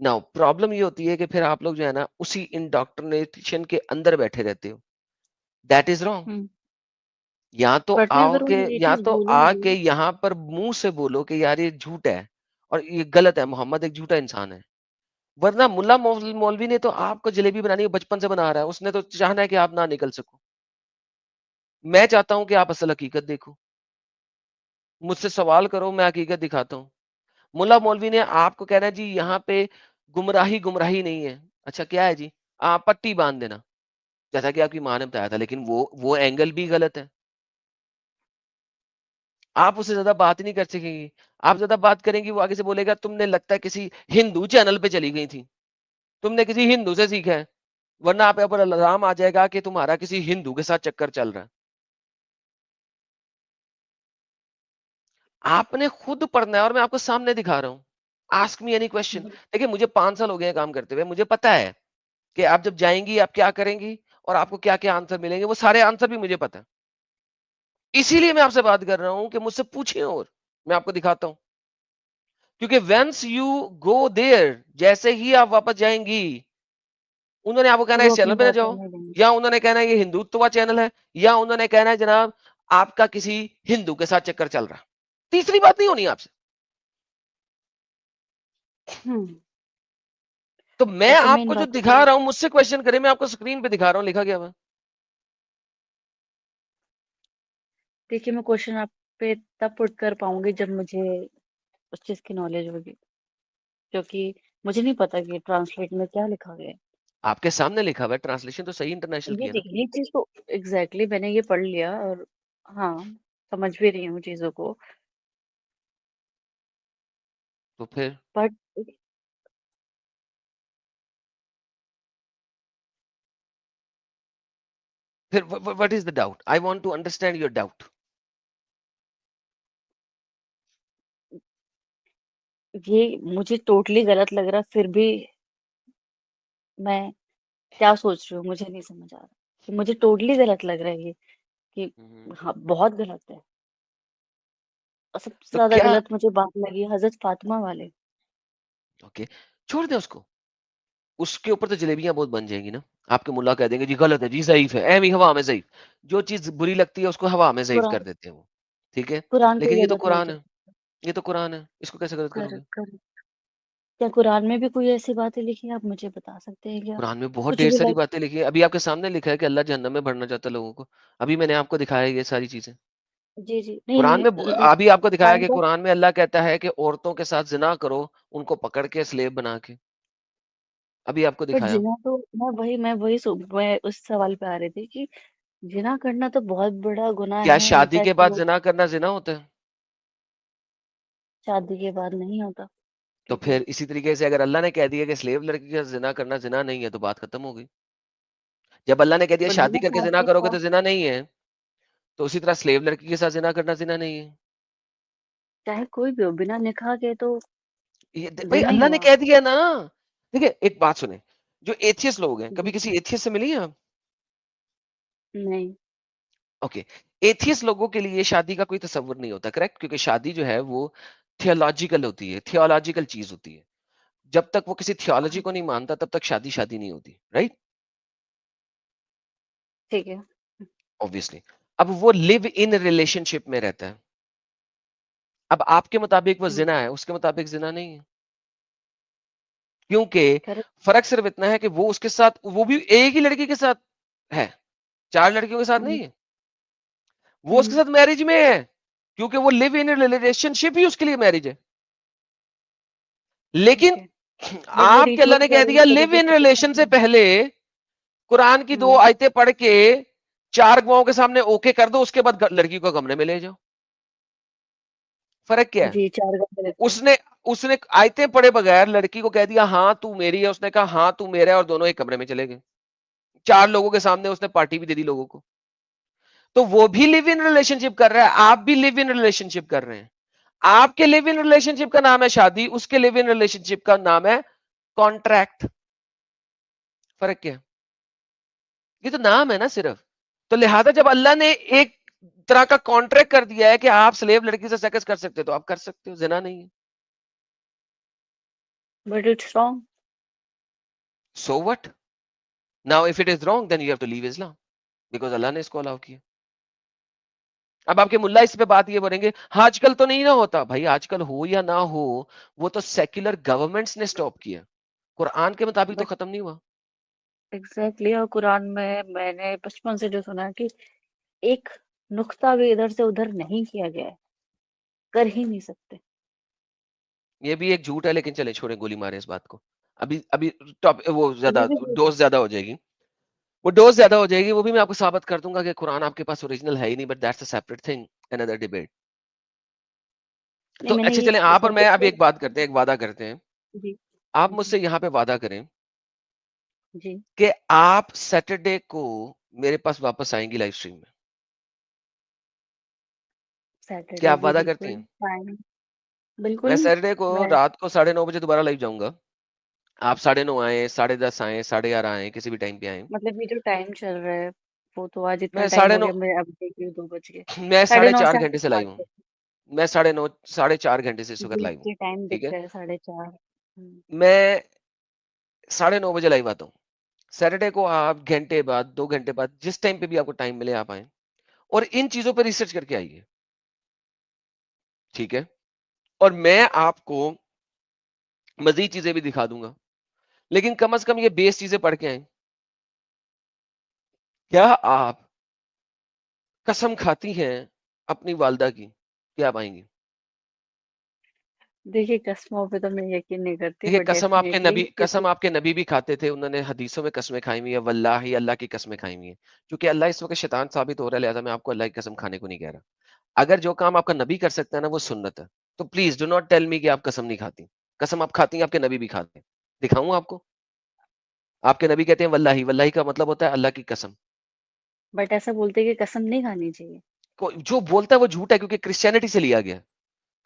नाउ प्रॉब्लम ये होती है कि फिर आप लोग जो है ना उसी इंडोक्ट्रिनेशन के अंदर बैठे रहते हो। That is wrong. हम्म। या तो बट मैं आओ अगर के, उन्हें ये या चीज तो बोलूंगी। आके यहाँ पर मुंह से बोलो कि यार ये झूठ है और ये गलत है, मोहम्मद एक झूठा इंसान है। वरना मुल्ला मौलवी ने तो आपको जलेबी बनानी है, बचपन से बना रहा है, उसने तो चाहना है कि आप ना निकल सको। मैं चाहता हूं कि आप असल हकीकत देखो, मुझसे सवाल करो, मैं हकीकत दिखाता हूँ। मुल्ला मौलवी ने आपको कहना है जी यहाँ पे गुमराही गुमराही नहीं है। अच्छा क्या है जी? आप पट्टी बांध देना, जैसा कि आपकी माँ ने बताया था, लेकिन वो एंगल भी गलत है। आप उससे ज्यादा बात नहीं कर सकेंगी। आप ज्यादा बात करेंगी, वो आगे से बोलेगा तुमने लगता है किसी हिंदू चैनल पे चली गई थी, तुमने किसी हिंदू से सीखा है। वरना आप ऊपर इल्जाम आ जाएगा कि तुम्हारा किसी हिंदू के साथ चक्कर चल रहा है। आपने खुद पढ़ना है और मैं आपको सामने दिखा रहा हूँ। Ask me any question. देखिए मुझे 5 साल हो गए हैं काम करते हुए, मुझे पता है कि आप जब जाएंगी आप क्या करेंगी और आपको क्या क्या आंसर मिलेंगे, वो सारे आंसर भी मुझे पता है। इसीलिए मैं आपसे बात कर रहा हूं कि मुझसे पूछिए और मैं आपको दिखाता हूं। क्योंकि वंस यू गो देयर, जैसे ही आप वापस जाएंगी, उन्होंने आपको कहना फिर है वो इस अपनी चैनल पे ना बात जाओ, करने देंगे। या उन्होंने कहना है ये हिंदुत्व चैनल है, या उन्होंने कहना है जनाब आपका किसी हिंदू के साथ चक्कर चल रहा है। तीसरी बात नहीं होनी आपसे। हम्म। तो मैं वैसे मेन आपको जो बात तो दिखा रहा हूं, मुझसे क्वेश्चन करें, मैं आपको स्क्रीन पे दिखा रहा हूं लिखा गया हुआ। देखिए मैं क्वेश्चन आप पे तब पुट कर पाऊंगी जब मुझे उस चीज की नॉलेज होगी, क्योंकि मुझे नहीं पता कि ट्रांसलेट में क्या लिखा गया है। आपके सामने लिखा हुआ है, ट्रांसलेशन तो सही इंटरनेशनल ये की है ना। देखिए ये चीज तो एग्जैक्टली मैंने ये पढ़ लिया और हाँ समझ भी रही हूँ चीजों को। तो फिर but what is the doubt? I want to understand your doubt. ये मुझे टोटली गलत लग रहा, फिर भी मैं क्या सोच रही हूँ मुझे नहीं समझ आ रहा कि मुझे टोटली गलत लग रहा है ये कि हाँ बहुत गलत है। और सबसे तो ज्यादा क्या? गलत मुझे बात लगी हजरत फातिमा वाले। ओके, छोड़ दे उसको। उसके ऊपर तो जलेबियां बहुत बन जाएंगी ना। आपके मुल्ला कह देंगे जी गलत है जी, ज़ईफ है, एवी हवा में ज़ईफ। जो चीज बुरी लगती है उसको हवा में ज़ईफ कर कुरान देते हैं वो। ठीक है, कुरान लेकिन कोई ये तो गलत नहीं कुरान कर है। ये तो कुरान है, इसको कैसे गलत कर करोगे? कर क्या कुरान में भी कोई ऐसी बातें लिखी है? आप मुझे बता सकते हैं क्या? कुरान में बहुत कुछ ढेर भी सारी लाइक। बातें लिखी है। अभी आपके सामने लिखा है कि अल्लाह जहन्नम में भरना चाहता है लोगों को। अभी मैंने आपको दिखाया है ये सारी चीजें। जी जी नहीं कुरान नहीं में लाइक अभी आपको दिखाया काइंड कि ऑफ। कुरान में अल्लाह कहता है कि औरतों के साथ जिना करो, उनको पकड़ के स्लेव बना के। अभी आपको बट दिखाया। जिना तो मैं उस सवाल पे आ रही थी कि जिना करना तो बहुत बड़ा गुनाह क्या है, शादी के इनफैक्ट बाद वो जिना करना जिना होता है? शादी के बाद नहीं होता तो क्योंकि फिर इसी तरीके से अगर अल्लाह ने कह दिया कि स्लेव लड़की का जिना करना जिना नहीं है, तो बात खत्म हो गई। जब अल्लाह ने कह दिया बट शादी बिना करके जिना शादी करोगे का। तो जिना नहीं है, तो उसी तरह स्लेव लड़की के साथ जिना करना जिना नहीं है। चाहे कोई भी हो बिना निकाह के तो भाई जिना ही अल्लाह ने हुआ। कह दिया ना। देखिए एक बात सुने, जो एथियस्ट लोग हैं, कभी किसी एथियस्ट से मिली हैं आप? नहीं। ओके, एथियस्ट लोगों के लिए शादी का कोई तसव्वुर नहीं होता, करेक्ट? क्योंकि शादी जो है वो थियोलॉजिकल होती है, थियोलॉजिकल चीज होती है। जब तक वो किसी थियोलॉजी को नहीं मानता तब तक शादी शादी नहीं होती, राइट? ठीक है। ऑब्वियसली। अब वो लिव इन रिलेशनशिप में रहता है। अब आपके मुताबिक वो जिना है, उसके मुताबिक जिना नहीं है, क्योंकि करेक्ट। फर्क सिर्फ इतना है कि वो उसके साथ, वो भी एक ही लड़की के साथ है, 4 लड़कियों के साथ नहीं है। वो उसके साथ मैरिज में है, क्योंकि वो लिव इन रिलेशनशिप ही उसके लिए मैरिज है। लेकिन बट वो आपके अल्लाह रिचुअल ने कह फॉलो दिया लिव तरीके इन से करते रिलेशन से हैं। पहले कुरान की 2 आयतें पढ़ के 4 गवाहों के सामने ओके कर दो, उसके बाद लड़की को कमरे में ले जाओ। फर्क क्या है? जी, 4 घंटे लगते हैं। उसने उसने आयतें पढ़े बगैर लड़की को कह दिया हाँ तू मेरी है, उसने कहा हाँ तू मेरा है, और दोनों एक कमरे में चले गए। 4 लोगों के सामने उसने पार्टी भी दे दी लोगों को। तो वो भी लिव इन रिलेशनशिप कर रहा है, आप भी लिव इन रिलेशनशिप कर रहे हैं। आपके लिव इन रिलेशनशिप का नाम है शादी, उसके लिव इन रिलेशनशिप का नाम है कॉन्ट्रैक्ट। फर्क क्या है? ये तो नाम है ना सिर्फ। तो लिहाजा जब अल्लाह ने एक तरह का कॉन्ट्रैक्ट कर दिया है कि आप स्लेव लड़की से सेक्स कर सकते हो, तो आप कर सकते हो, जिना नहीं है। But it's wrong. So what? Now if it is wrong then you have to leave Islam, because अल्लाह ने इसको अलाउ किया। अब आपके मुल्ला इस पे बात ये बोलेंगे हाँ आजकल तो नहीं ना होता। भाई आजकल हो या ना हो, वो तो सेक्युलर गवर्नमेंट्स ने स्टॉप किया, कुरान के मुताबिक तो बट खत्म नहीं हुआ। एग्जैक्टली, और कुरान में मैंने बचपन से जो सुना है कि एक नुक्ता भी इधर से उधर नहीं किया गया है, कर ही नहीं सकते। ये भी एक झूठ है, लेकिन चले छोड़े, गोली मारे इस बात को। अभी अभी टॉप वो ये ज्यादा भी हो डोज ज्यादा हो जाएगी, वो डोज ज्यादा हो जाएगी, वो भी मैं आपको साबित कर दूंगा कि कुरान आपके पास ओरिजिनल है ही नहीं, but that's a separate thing, another debate. नहीं, तो मैंने अच्छे ये चलें, आप और मैं टॉपिक अभी पे। एक बात करते हैं, एक वादा करते हैं। जी। आप मुझसे यहाँ पे वादा करें जी। कि आप सैटरडे को मेरे पास वापस आएंगी लाइव स्ट्रीम में। क्या सैटरडे आप जी, वादा करती बिल्कुल हैं? फाइन। मैं बिल्कुल। सैटरडे को मैं रात को 9:30 बजे दोबारा लाइव जाऊंगा। आप 9:30 आए, 10:30 आए, 11:30 आए, किसी भी टाइम पे आए। मतलब ये जो टाइम चल रहा है, वो तो आज इतना मैं टाइम साढ़े हो नौ गया, मैं अब देख रही हूँ 2 बज गए। मैं साढ़े साढ़े नौ चार से आप घंटे से लाइव स्टार्ट हूँ। करते मैं 9:30 4:30 घंटे से इस हैं। वक्त जी, लाइव हूँ। मुझे टाइम ठीक दिख है, रहा है 4:30। मैं 9:30 बजे लाइव आता हूँ। सैटरडे को आप घंटे बाद, 2 घंटे बाद, जिस टाइम पे भी आपको टाइम मिले आप आए, और इन चीजों पे रिसर्च करके आइए। ठीक है, और मैं आपको मजीद चीजें भी दिखा दूंगा, लेकिन कम से कम ये बेस चीजें पढ़ के आए। क्या आप कसम खाती हैं अपनी वालदा की कि आप आएंगी? देखिए, कस्मों पे तो मैं यकीन नहीं करती, देखिए, बट डेफिनेटली कसम क्योंकि आपके नबी भी खाते थे, उन्होंने हदीसों में कसमें खाई हुई है, वल्लाही अल्लाह की कसमें खाई हुई है। क्योंकि अल्लाह इस वक्त शैतान साबित हो रहा है, लिहाजा मैं आपको अल्लाह की कसम खाने को नहीं कह रहा। अगर जो काम आपका नबी कर सकता है ना, वो सुन्नत है। तो please do not tell me कि आप कसम नहीं खाती। कसम आप खाती हैं, आपके नबी भी खाते हैं। दिखाऊं आपको? आपके नबी कहते हैं वल्लाही, वल्लाही का मतलब होता है अल्लाह की कसम। बट ऐसा बोलते हैं कि कसम नहीं खानी चाहिए। जो बोलता है वो झूठ है, क्योंकि क्रिश्चियनिटी से लिया गया।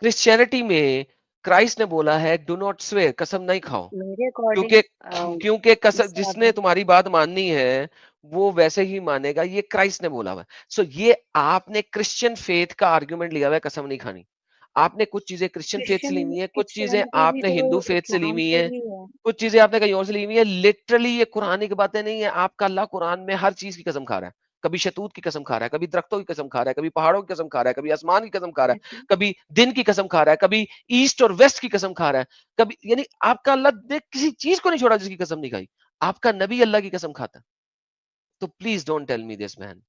क्रिश्चियनिटी में क्राइस्ट ने बोला है डू नॉट स्वेयर, कसम नहीं खाओ। मेरे अकॉर्डिंग क्योंकि क्योंकि कसम, इससे जिसने आगे तुम्हारी बात माननी है वो वैसे ही मानेगा, ये क्राइस्ट ने बोला हुआ है। सो ये आपने क्रिश्चियन फेथ का आर्गुमेंट लिया हुआ है कसम नहीं खानी। आपने कुछ चीजें क्रिश्चियन फेथ से ली क्रिश्चियन हुई है, कुछ चीजें क्रिश्चियनिटी भी आपने तो हिंदू फेथ से ली इस्लाम हुई से है, ही है। कुछ चीजें आपने कहीं और से ली हुई है। लिटरली ये कुरानी की बातें नहीं है। आपका अल्लाह कुरान में हर चीज की कसम खा रहा है। कभी शतूत की कसम खा रहा है, कभी दरख्तों की कसम खा रहा है, कभी पहाड़ों की कसम खा रहा है, कभी आसमान की कसम खा रहा है, ऐसे कभी दिन की कसम खा रहा है, कभी ईस्ट और वेस्ट की कसम खा रहा है, कभी, यानी आपका अल्लाह ने किसी चीज को नहीं छोड़ा जिसकी कसम नहीं खाई। आपका नबी अल्लाह की कसम खाता है। तो please don't tell me this man.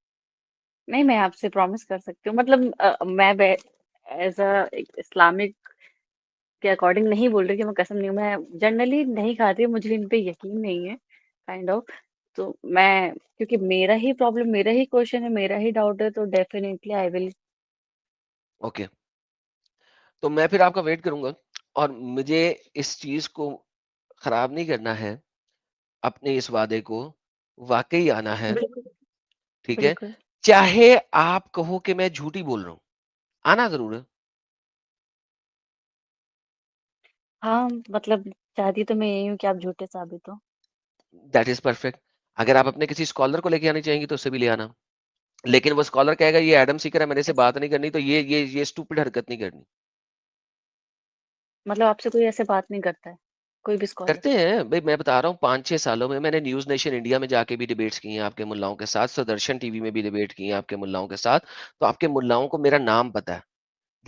नहीं, मैं आपसे प्रॉमिस कर सकती हूँ, मतलब मैं एज अ इस्लामिक के अकॉर्डिंग नहीं बोल रही कि मैं कसम नहीं, मैं जनरली नहीं खाती, मुझे इन पे यकीन नहीं है, काइंड ऑफ। तो मैं, क्योंकि मेरा ही प्रॉब्लम, मेरा ही क्वेश्चन है, मेरा ही डाउट है, तो डेफिनेटली आई विल। ओके, तो मैं फिर आपका वेट करूंगा, और मुझे इस चीज को खराब नहीं करना है, अपने इस वादे को वाकई आना है। बिल्कुल। ठीक है, बिल्कुल। चाहे आप कहो कि मैं झूठी बोल रहा हूं, आना जरूर है। हाँ, मतलब चाहती तो मैं यही हूँ कि आप झूठे साबित हो। That is perfect. अगर आप अपने किसी स्कॉलर को लेके आनी चाहेंगी तो उसे भी ले आना, लेकिन वो स्कॉलर कहेगा ये एडम सीकर है, मेरे से ऐसे बात नहीं करनी, तो ये स्टूपिड हरकत नहीं करनी। मतलब आपसे कोई ऐसे बात नहीं करता है? कोई भी स्कॉलर। करते हैं भाई, मैं बता रहा हूँ 5-6 सालों में मैंने न्यूज नेशन इंडिया में जाके भी डिबेट्स की हैं आपके मुल्लाओं के साथ, सुदर्शन टीवी में भी डिबेट की है आपके मुल्लाओं के साथ। तो आपके मुल्लाओं को मेरा नाम पता है,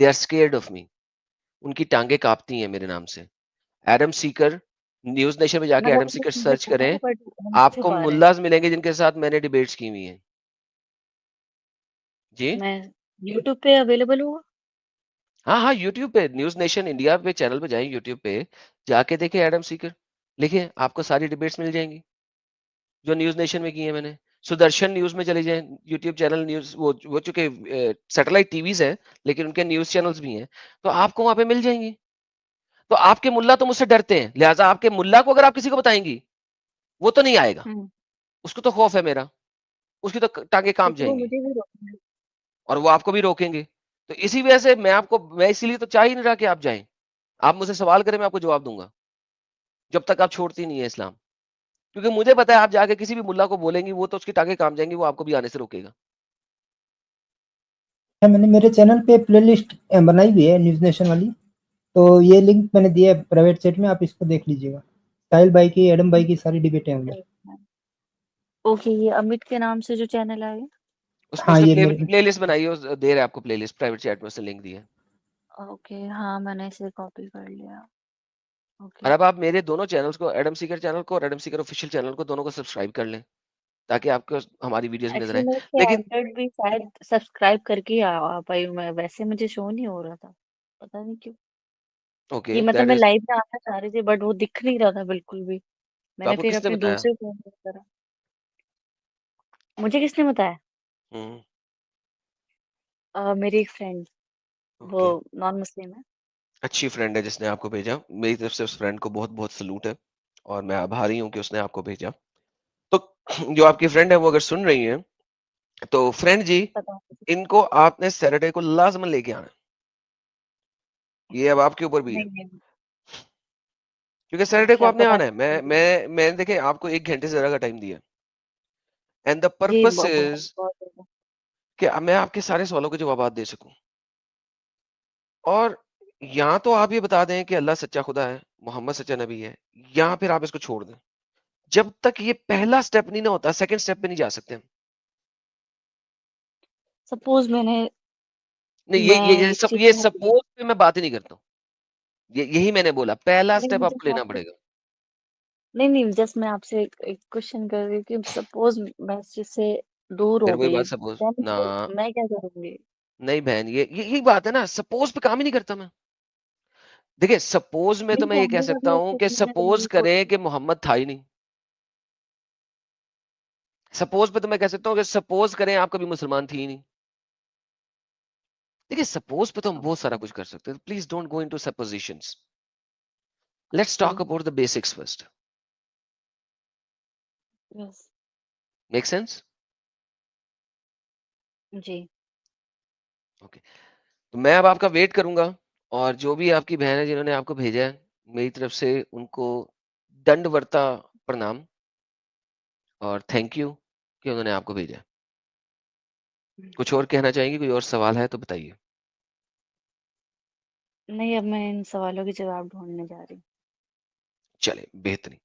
they are scared of me, उनकी टांगे कांपती हैं मेरे नाम से। एडम सीकर, न्यूज नेशन में जाके मैंने एडम उनको सीकर चीजें सर्च पता करें, है बट हम आपको छुपा रहे हैं। मुल्लाज मिलेंगे जिनके साथ मैंने डिबेट्स की हुई हैं। जी मैं यूट्यूब पे अवेलेबल होगा। हाँ हाँ, यूट्यूब पे न्यूज नेशन इंडिया पे चैनल पे जाएं, यूट्यूब पे जाके देखें एडम सीकर, लिखें, आपको सारी डिबेट्स मिल जाएंगी जो न्यूज नेशन में की है मैंने। सुदर्शन न्यूज में चले जाएं, यूट्यूब चैनल न्यूज, वो चूंकि सैटेलाइट टीवीज है लेकिन उनके न्यूज चैनल्स भी हैं, तो आपको वहां पे मिल जाएंगी। तो आपके मुल्ला तो मुझसे डरते हैं, लिहाजा आपके मुल्ला को अगर आप किसी को बताएंगी वो तो नहीं आएगा, हम्म। उसको तो खौफ है मेरा, उसकी तो टांगे कांप लेकिन वो जाएंगी मुझे भी रोकना है। और वो आपको भी रोकेंगे। तो इसी वजह से मैं इसीलिए तो चाह ही नहीं रहा कि आप जाएं। आप मुझसे सवाल करें, मैं आपको जवाब दूंगा जब तक आप छोड़ती नहीं है इस्लाम, क्योंकि मुझे पता है आप जाके किसी भी मुल्ला को बोलेंगी वो तो उसकी टांगे कांप जाएंगी, वो आपको भी आने से रोकेगा। मैंने मेरे चैनल पे प्लेलिस्ट बनाई हुई है न्यूज नेशन वाली, तो ये लिंक मैंने दिया है प्राइवेट चैट में, आप इसको देख लीजिएगा। साहिल भाई की, एडम भाई की सारी डिबेटें हैं उधर। ओके, ये अमित के नाम से जो चैनल आएगा। उसमें हाँ उसने ये मेरे, प्लेलिस्ट बनाई है, दे रहा है आपको प्लेलिस्ट, प्राइवेट चैट में उसने लिंक दिया है। ओके, हाँ मैंने इसे कॉपी कर लिया। और ओके। अब आप मेरे दोनों चैनल्स को, एडम सीकर चैनल को और एडम सीकर ऑफिशियल चैनल को, दोनों को सब्सक्राइब कर लें ताकि आपको हमारी वीडियोस भी नजर एक्चुअली आए। मैं इससे लेकिन एंटर्ड भी शायद सब्सक्राइब करके ही आ पाई हूँ मैं, वैसे मुझे शो नहीं हो रहा था, पता नहीं क्यों। ओके, ये मतलब दैट मैं इज, लाइव में आना चाह रही थी बट वो दिख नहीं रहा था बिल्कुल भी। तो मैंने आपको फिर किसने अपने बताया? दूसरे फोन में करा। मुझे किसने बताया? हम्म, मेरी एक फ्रेंड, वो ओके, नॉन मुस्लिम है। अच्छी फ्रेंड है जिसने आपको भेजा, मेरी तरफ से उस फ्रेंड को बहुत बहुत सलूट है और मैं आभारी हूँ कि उसने आपको भेजा। तो जो आपकी फ्रेंड है वो अगर सुन रही है, तो फ्रेंड जी, पता नहीं। इनको आपने सैटरडे को लाजमन लेके आना है। ये अब आपके ऊपर भी है, नहीं नहीं। क्योंकि सैटरडे को अच्छा, आपने पता आना है। नहीं। मैंने देखे आपको 1 घंटे से ज्यादा का टाइम दिया, एंड द जी पर्पस बहुत इज बहुत ज्यादा। कि मैं आपके सारे सवालों के जवाब दे सकूं। और या तो आप ये बता दें कि अल्लाह सच्चा खुदा है, मोहम्मद सच्चा नबी है, या फिर आप इसको छोड़ दें। जब तक ये पहला स्टेप नहीं ना होता, सेकंड स्टेप पे नहीं जा सकते हम। सपोज नहीं, मैं ये एक सब, चीज ये समझ गई। सपोज पे मैं बात ही नहीं करता हूँ। यही मैंने बोला, पहला नहीं स्टेप मुझे आपको लेना आपसे, पड़ेगा। नहीं नहीं, जस्ट मैं आपसे एक क्वेश्चन कर रही हूँ कि सपोज मैं इस चीज से दूर फिर हो वही गई, बात, सपोज देन ना, फिर मैं क्या करूंगी? नहीं बहन, यही बात है ना, सपोज पे काम ही नहीं करता मैं। देखिए, सपोज में तो नहीं मैं ये कह फैमिली का सकता भी हूँ कि एक्सपेक्टेशन सपोज मीट करें होती है। कि मोहम्मद था ही नहीं। सपोज पे तो मैं कह सकता हूँ कि सपोज करें आप कभी मुसलमान थी ही नहीं। देखिए, सपोज पे तो हम बहुत सारा ओके। कुछ कर सकते हैं, please don't go into suppositions. Let's okay. Talk about the basics first. Yes. Make sense? जी। ओके, तो मैं अब आपका वेट करूंगा, और जो भी आपकी बहन है जिन्होंने आपको भेजा है, मेरी तरफ से उनको दंडवरता प्रणाम और थैंक यू कि उन्होंने आपको भेजा। कुछ और कहना चाहेंगे? कोई और सवाल है तो बताइए। नहीं, अब मैं इन सवालों के जवाब ढूंढने जा रही हूँ। चले, बेहतरीन।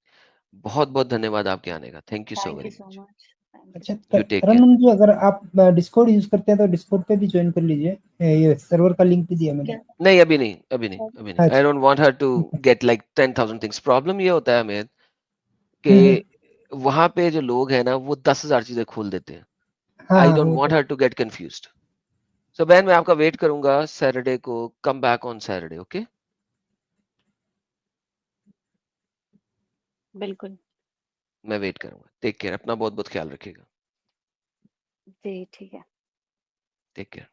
बहुत बहुत धन्यवाद आपके आने का, thank you so thank you very so much. Much. Thank you. अच्छा यू टेक केयर। तरन्नुम जी, अगर आप डिस्कॉर्ड यूज करते हैं तो डिस्कॉर्ड पे भी ज्वाइन कर लीजिए, ये सर्वर का लिंक भी दिया मैंने। क्या? नहीं, अभी नहीं, अभी नहीं, अभी नहीं। आई अच्छा। Don't want her to get like 10,000 things. Problem ये होता है हमें कि हम्म, वहां पे जो लोग हैं ना, वो 10,000 चीजें खोल देते हैं। हाँ आई हाँ डोंट वो वांट तो। Her to get confused. So बहन, मैं आपका वेट करूंगा सैटरडे को, come back on Saturday, okay? बिल्कुल। मैं वेट करूंगा। टेक केयर, अपना बहुत बहुत ख्याल रखिएगा। जी ठीक है। Take care.